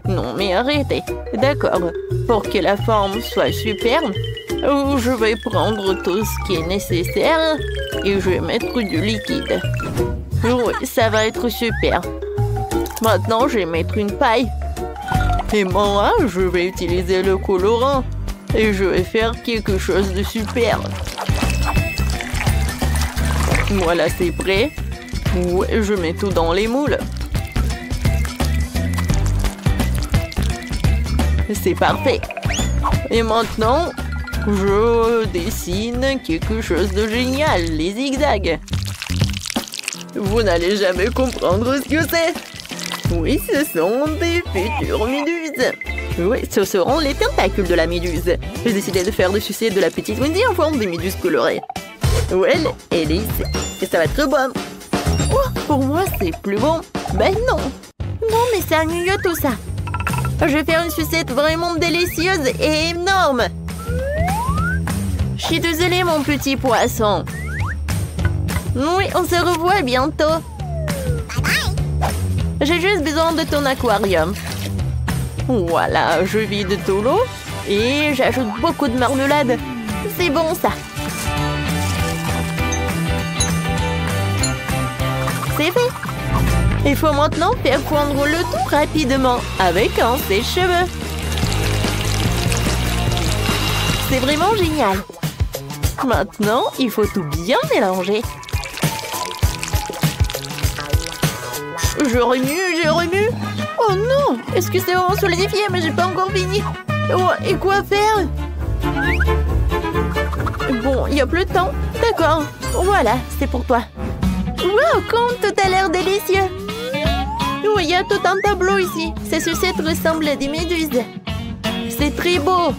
non mais arrêtez. D'accord, pour que la forme soit superbe, je vais prendre tout ce qui est nécessaire et je vais mettre du liquide. Oui, ça va être super. Maintenant, je vais mettre une paille. Et moi, je vais utiliser le colorant. Et je vais faire quelque chose de super. Voilà, c'est prêt. Ouais, je mets tout dans les moules. C'est parfait. Et maintenant, je dessine quelque chose de génial, les zigzags. Vous n'allez jamais comprendre ce que c'est. Oui, ce sont des futures méduses. Oui, ce seront les tentacules de la méduse. J'ai décidé de faire des sucettes de la petite Wendy en forme des méduses colorées. Ouais, elle est ici. Et ça va être bon. Oh, pour moi, c'est plus bon. Ben non. Non, mais c'est ennuyeux tout ça. Je vais faire une sucette vraiment délicieuse et énorme. Je suis désolée, mon petit poisson. Oui, on se revoit bientôt. J'ai juste besoin de ton aquarium. Voilà, je vide tout l'eau et j'ajoute beaucoup de marmelade. C'est bon, ça. C'est fait. Il faut maintenant faire fondre le tout rapidement avec un sèche-cheveux. C'est vraiment génial. Maintenant, il faut tout bien mélanger. Je remue. Oh non, est-ce que c'est vraiment solidifié? Mais j'ai pas encore fini. Oh, et quoi faire? Bon, il n'y a plus de temps. D'accord, voilà, c'est pour toi. Wow, comme tout a l'air délicieux. Oh, il y a tout un tableau ici. Ces sucettes ressemblent à des méduses. C'est très beau.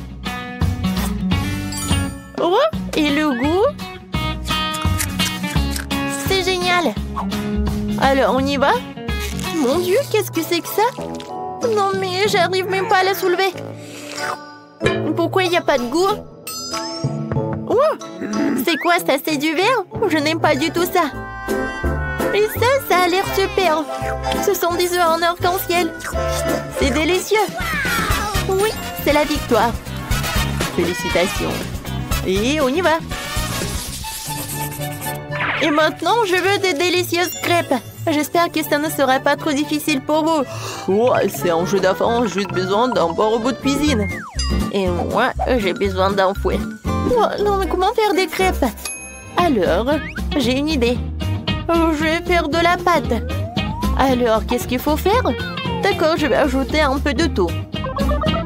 Oh, et le goût? C'est génial. Alors, on y va? Mon Dieu, qu'est-ce que c'est que ça? Non, mais j'arrive même pas à la soulever. Pourquoi il n'y a pas de goût? Oh, c'est quoi ça? C'est du verre? Je n'aime pas du tout ça. Et ça a l'air super. Ce sont des œufs en arc-en-ciel. C'est délicieux. Oui, c'est la victoire. Félicitations. Et on y va. Et maintenant, je veux des délicieuses crêpes. J'espère que ça ne sera pas trop difficile pour vous. Oh, c'est un jeu d'enfant, juste besoin d'un bon robot de cuisine. Et moi, j'ai besoin d'un fouet. Oh, non, mais comment faire des crêpes? Alors, j'ai une idée. Je vais faire de la pâte. Alors, qu'est-ce qu'il faut faire? D'accord, je vais ajouter un peu de tout.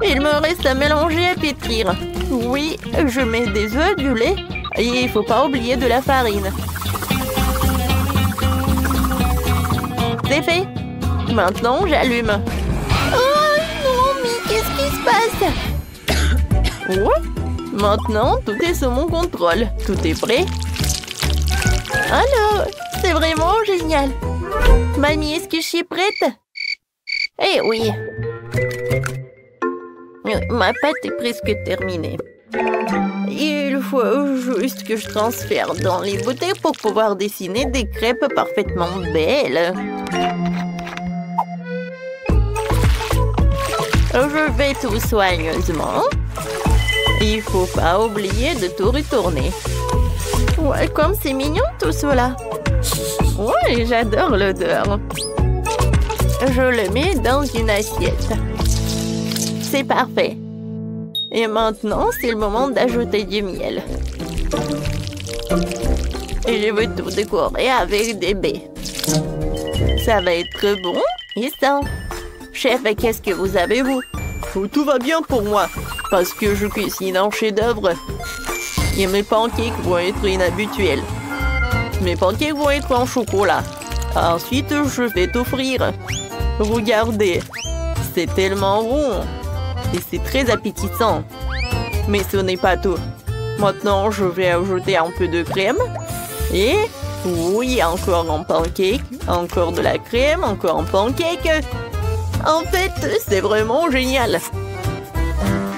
Il me reste à mélanger et pétrir. Oui, je mets des œufs, du lait et il ne faut pas oublier de la farine. C'est fait. Maintenant, j'allume. Oh non, mais qu'est-ce qui se passe? Oh, maintenant, tout est sous mon contrôle. Tout est prêt. Alors, c'est vraiment génial. Mamie, est-ce que je suis prête? Eh oui. Ma pâte est presque terminée. Il faut juste que je transfère dans les bouteilles pour pouvoir dessiner des crêpes parfaitement belles. Je fais tout soigneusement. Il faut pas oublier de tout retourner. Ouais, comme c'est mignon tout cela. Ouais, j'adore l'odeur. Je le mets dans une assiette. C'est parfait. Et maintenant, c'est le moment d'ajouter du miel. Et je veux tout décorer avec des baies. Ça va être bon et sain. Chef, qu'est-ce que vous avez, vous? Oh, tout va bien pour moi, parce que je cuisine un chef-d'œuvre. Et mes pancakes vont être inhabituels. Mes pancakes vont être en chocolat. Ensuite, je vais tout frire. Regardez, c'est tellement rond. Et c'est très appétissant. Mais ce n'est pas tout. Maintenant, je vais ajouter un peu de crème. Et oui, encore un pancake. Encore de la crème, encore un pancake. En fait, c'est vraiment génial.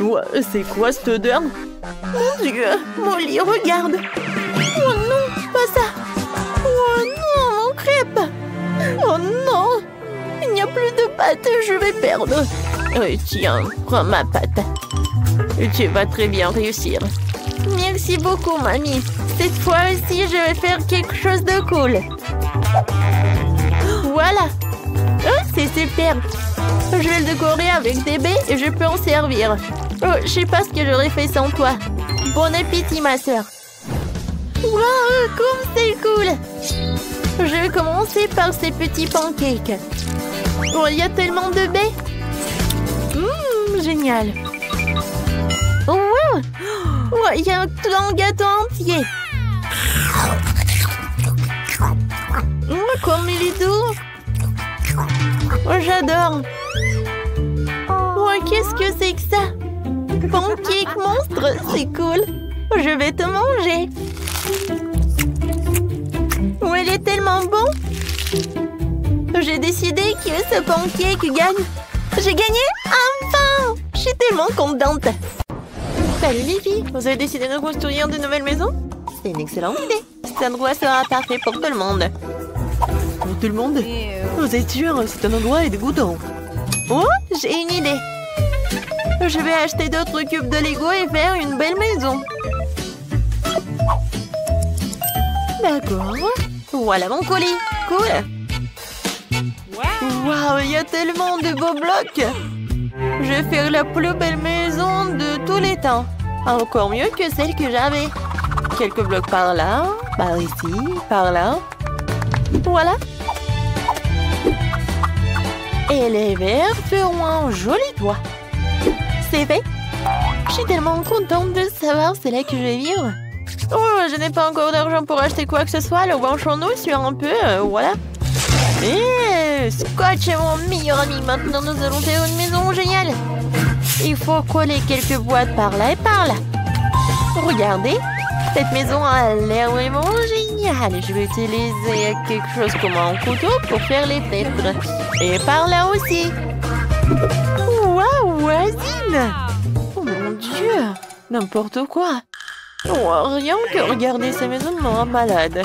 Ouais, c'est quoi cette odeur? Mon Dieu, Molly, regarde. Oh non, pas ça. Oh non, mon crêpe. Oh non, il n'y a plus de pâte, je vais perdre. Tiens, prends ma pâte. Tu vas très bien réussir. Merci beaucoup, mamie. Cette fois aussi, je vais faire quelque chose de cool. Voilà. Oh, c'est super. Je vais le décorer avec des baies et je peux en servir. Oh, je sais pas ce que j'aurais fait sans toi. Bon appétit, ma sœur. Waouh, comme c'est cool. Je vais commencer par ces petits pancakes. Oh, il y a tellement de baies. Génial. Oh, wow. Oh, il y a un gâteau entier. Oh, comme il est doux. Oh, j'adore. Oh, qu'est-ce que c'est que ça? Pancake monstre, c'est cool. Je vais te manger. Oh, il est tellement bon. J'ai décidé que ce pancake gagne. J'ai gagné? Enfin! Je suis tellement contente. Salut les filles, vous avez décidé de construire de nouvelles maisons? C'est une excellente idée. Cet endroit sera parfait pour tout le monde. Pour tout le monde? Vous êtes sûr? C'est un endroit dégoûtant. Oh, j'ai une idée. Je vais acheter d'autres cubes de Lego et faire une belle maison. D'accord. Voilà mon colis. Cool. Waouh, il y a tellement de beaux blocs. Je vais faire la plus belle maison de tous les temps. Encore mieux que celle que j'avais. Quelques blocs par là, par ici, par là. Voilà. Et les verres feront un joli toit. C'est fait. Je suis tellement contente de savoir c'est là que je vais vivre. Oh, je n'ai pas encore d'argent pour acheter quoi que ce soit. Le branchons-nous sur un peu, voilà. Et Scotch est mon meilleur ami. Maintenant, nous allons faire une maison géniale. Il faut coller quelques boîtes par là et par là. Regardez, cette maison a l'air vraiment géniale. Je vais utiliser quelque chose comme un couteau pour faire les fenêtres. Et par là aussi. Waouh, voisine! Oh mon Dieu, n'importe quoi. Oh, rien que regarder ces maisons me rend malade.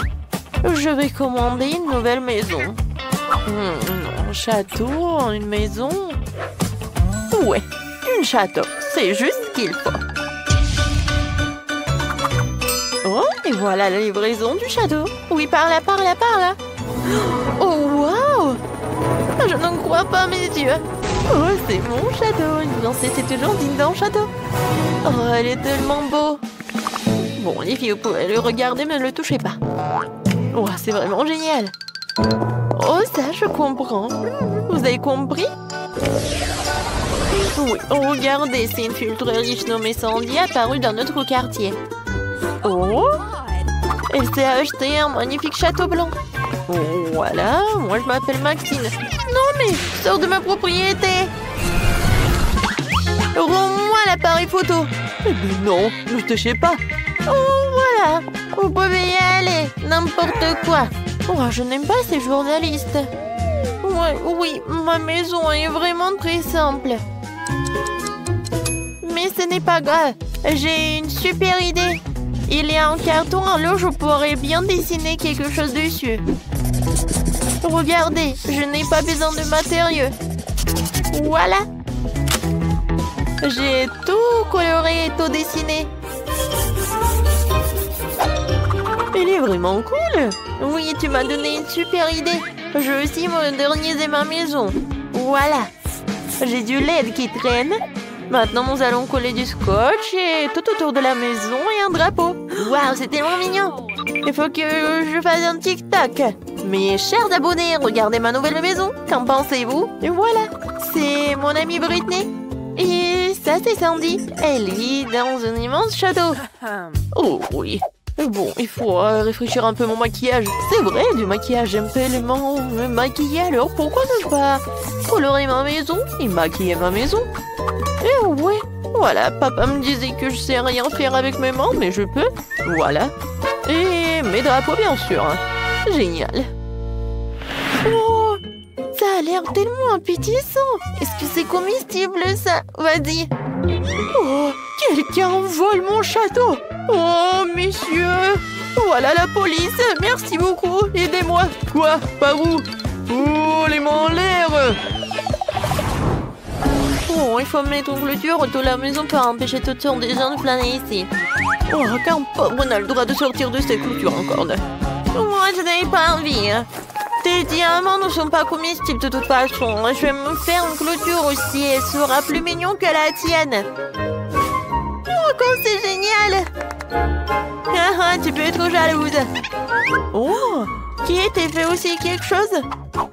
Je vais commander une nouvelle maison. Un château, une maison. Ouais, un château. C'est juste ce qu'il faut. Oh, et voilà la livraison du château. Oui, par là, par là, par là. Oh, waouh! Je n'en crois crois pas mes yeux. Oh, c'est mon château. Non, c'est toujours digne d'un château. Oh, elle est tellement beau. Bon, les filles, vous pouvez le regarder, mais ne le touchez pas. Oh, c'est vraiment génial. Oh, ça, je comprends. Vous avez compris? Oui, oh, regardez, c'est une fille très riche nommée Sandy apparue dans notre quartier. Oh, elle s'est acheté un magnifique château blanc. Oh, voilà, moi je m'appelle Maxine. Non mais, sors de ma propriété. Rends-moi l'appareil photo. Eh bien non, ne touchez pas. Oh, voilà, vous pouvez y aller, n'importe quoi. Oh, je n'aime pas ces journalistes. Ouais, oui, ma maison est vraiment très simple. Mais ce n'est pas grave, j'ai une super idée. Il y a un carton, alors je pourrais bien dessiner quelque chose dessus. Regardez, je n'ai pas besoin de matériaux. Voilà. J'ai tout coloré et tout dessiné. Il est vraiment cool. Oui, tu m'as donné une super idée. Je veux aussi moderniser ma maison. Voilà. J'ai du LED qui traîne. Maintenant, nous allons coller du scotch et tout autour de la maison et un drapeau. Waouh, c'est tellement mignon. Il faut que je fasse un TikTok. Mes chers abonnés, regardez ma nouvelle maison. Qu'en pensez-vous? Et voilà, c'est mon amie Britney. Et ça, c'est Sandy. Elle vit dans un immense château. Oh oui. Bon, il faut réfléchir un peu mon maquillage. C'est vrai, du maquillage, j'aime tellement me maquiller. Alors pourquoi ne pas colorer ma maison et maquiller ma maison? Et ouais, voilà, papa me disait que je sais rien faire avec mes mains, mais je peux. Voilà. Et mes drapeaux, bien sûr. Génial. Oh, ça a l'air tellement appétissant. Est-ce que c'est comestible, ça? Vas-y. Oh, quelqu'un vole mon château. Oh, messieurs. Voilà la police. Merci beaucoup. Aidez-moi. Quoi? Par où? Oh, les mains en l'air. Oh, il faut mettre une clôture autour de la maison pour empêcher toutes sortes de gens de flâner ici. Oh, qu'un pauvre n'a le droit de sortir de cette clôture encore. Moi, je n'avais pas envie. Tes diamants ne sont pas comestibles de toute façon. Je vais me faire une clôture aussi. Elle sera plus mignon que la tienne. Oh, comme c'est génial! Ah, tu peux être jalouse. Oh, qui était fait aussi quelque chose?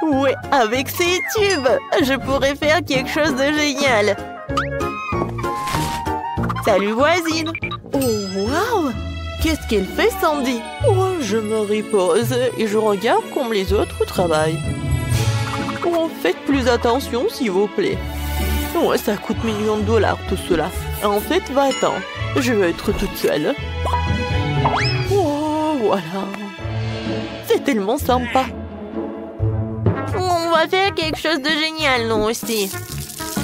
Ouais, avec ces tubes, je pourrais faire quelque chose de génial. Salut voisine. Oh, waouh! Qu'est-ce qu'elle fait, Sandy? Oh, je me repose et je regarde comme les autres travaillent. Oh, faites plus attention, s'il vous plaît. Ouais, ça coûte millions de dollars, tout cela. En fait, va-t'en. Je veux être toute seule. Oh, voilà. C'est tellement sympa. On va faire quelque chose de génial, nous aussi.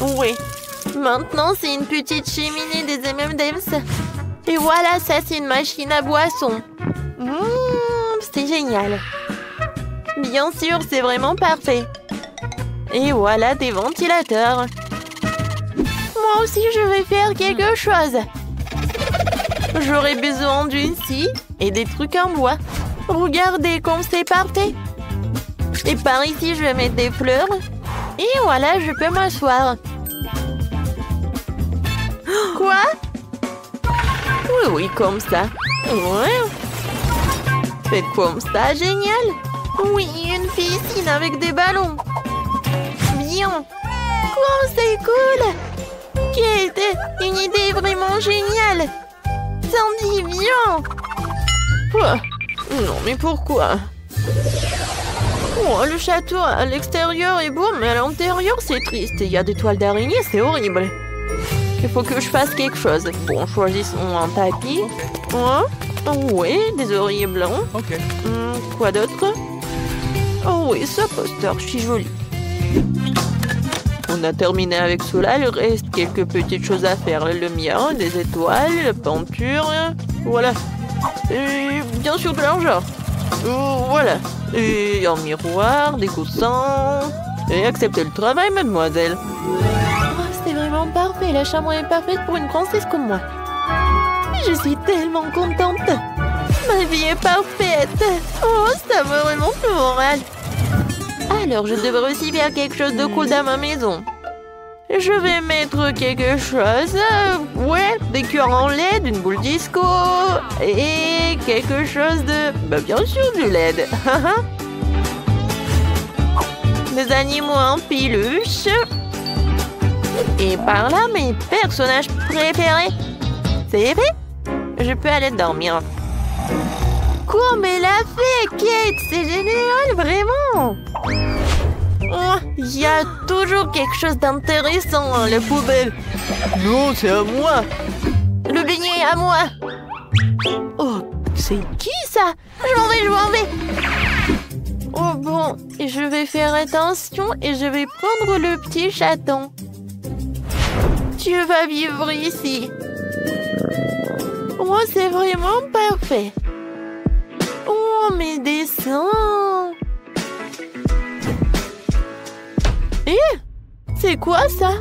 Oui. Maintenant, c'est une petite cheminée des M&M's. Et voilà, ça, c'est une machine à boisson. C'est génial. Bien sûr, c'est vraiment parfait. Et voilà des ventilateurs. Moi aussi, je vais faire quelque chose. J'aurai besoin d'une scie et des trucs en bois. Regardez comme c'est parfait. Et par ici, je vais mettre des fleurs. Et voilà, je peux m'asseoir. Quoi? Oui, oui, comme ça. Ouais. Faites comme ça, génial. Oui, une piscine avec des ballons. Bien. Quoi, c'est cool. Kate, une idée vraiment géniale. Sandy, viens. Quoi? Non, mais pourquoi? Oh, le château à l'extérieur est beau, mais à l'intérieur, c'est triste. Il y a des toiles d'araignée, c'est horrible. Il faut que je fasse quelque chose. Bon, choisissons un tapis. Oh, oui, des oreillers blancs. Ok. Quoi d'autre? Oh oui, ce poster, c'est joli. On a terminé avec cela, il reste quelques petites choses à faire. La lumière, des étoiles, la peinture, voilà. Et bien sûr de l'argent. Voilà. Et un miroir, des coussins. Et acceptez le travail, mademoiselle. Oh, c'est vraiment parfait, la chambre est parfaite pour une princesse comme moi. Je suis tellement contente. Ma vie est parfaite. Oh, ça me remonte le moral. Alors, je devrais aussi faire quelque chose de cool dans ma maison. Je vais mettre quelque chose. Ouais, des cœurs en LED, une boule disco et quelque chose de... Bah bien sûr, du LED. Des animaux en peluche. Et par là, mes personnages préférés. C'est vrai? Je peux aller dormir. Comme elle a fait, Kate! C'est génial, vraiment! Oh, il y a toujours quelque chose d'intéressant dans la poubelle. Non, c'est à moi. Le beignet est à moi. Oh, c'est qui ça? Je m'en vais. Oh bon, je vais faire attention et je vais prendre le petit chaton. Tu vas vivre ici. Oh, c'est vraiment parfait. Oh, mes dessins. C'est quoi ça?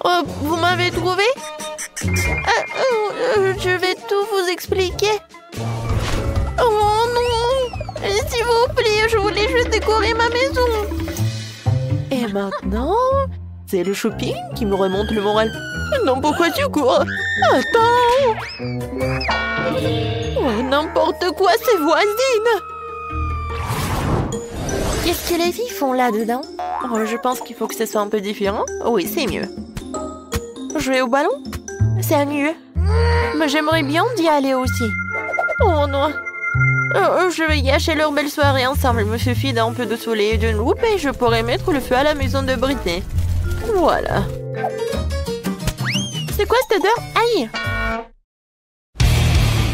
Oh, vous m'avez trouvé? Je vais tout vous expliquer. Oh non! S'il vous plaît, je voulais juste décorer ma maison. Et maintenant, c'est le shopping qui me remonte le moral. Non, pourquoi tu cours? Attends! Oh, n'importe quoi, c'est voisine! Qu'est-ce que les filles font là-dedans? Oh, je pense qu'il faut que ce soit un peu différent. Oui, c'est mieux. Jouer au ballon? C'est mieux. Mais j'aimerais bien d'y aller aussi. Oh non. Je vais gâcher leur belle soirée ensemble. Il me suffit d'un peu de soleil et d'une loupe et je pourrai mettre le feu à la maison de Britney. Voilà. C'est quoi cette odeur? Aïe!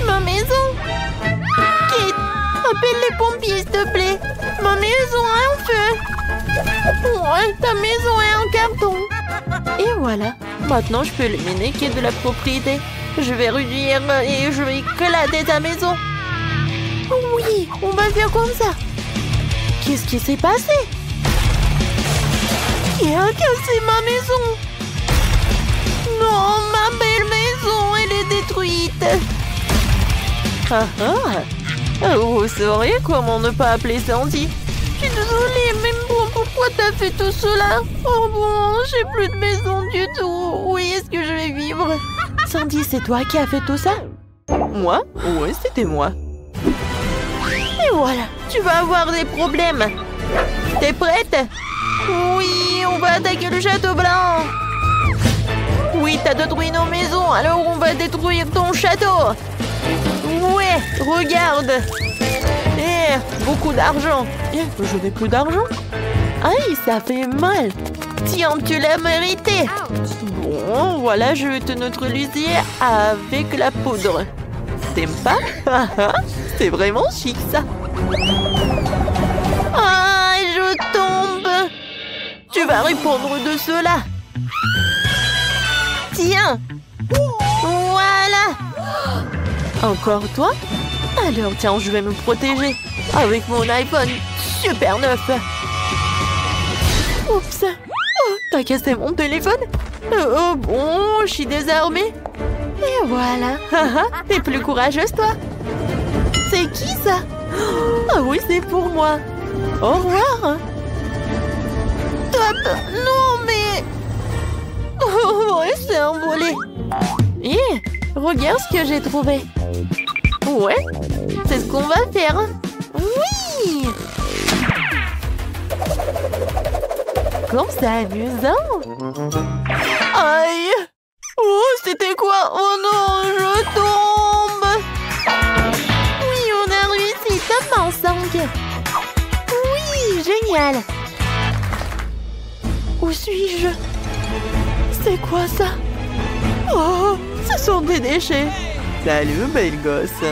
Ma maison! Kate, appelle les pompiers, s'il te plaît. Ma maison a un feu. Ouais, ta maison est en carton. Et voilà. Maintenant, je peux éliminer Kate de la propriété. Je vais réduire et je vais éclater ta maison. Oui, on va faire comme ça. Qu'est-ce qui s'est passé? Qui a cassé ma maison? Non, ma belle maison, elle est détruite. Vous saurez comment ne pas appeler Sandy. Je suis désolée, mais bon, pourquoi t'as fait tout cela? Oh bon, j'ai plus de maison du tout. Où est-ce que je vais vivre? Sandy, c'est toi qui as fait tout ça? Moi? Oui, c'était moi. Et voilà, tu vas avoir des problèmes. T'es prête? Oui, on va attaquer le château blanc. Oui, t'as détruit nos maisons, alors on va détruire ton château. Ouais, regarde. Beaucoup d'argent. Je n'ai plus d'argent. Aïe, ça fait mal. Tiens, tu l'as mérité. Bon, voilà, je vais te neutraliser avec la poudre. T'aimes pas? C'est vraiment chic, ça. Ah, je tombe. Tu vas répondre de cela. Tiens. Voilà. Encore toi? Alors, tiens, je vais me protéger avec mon iPhone super neuf. Oups. Oh, t'as cassé mon téléphone? Oh bon, je suis désarmée. Et voilà. T'es plus courageuse, toi. C'est qui, ça? Ah oui, c'est pour moi. Au revoir. Top. Non, mais... Oh, ouais, c'est envolé. Regarde ce que j'ai trouvé. Ouais, c'est ce qu'on va faire. Oui! Comme c'est amusant. Aïe! Oh, c'était quoi? Oh non, je tombe! Oui, on a réussi, top en 5. Oui, génial! Où suis-je? C'est quoi ça? Oh, ce sont des déchets. Salut, belle gosse.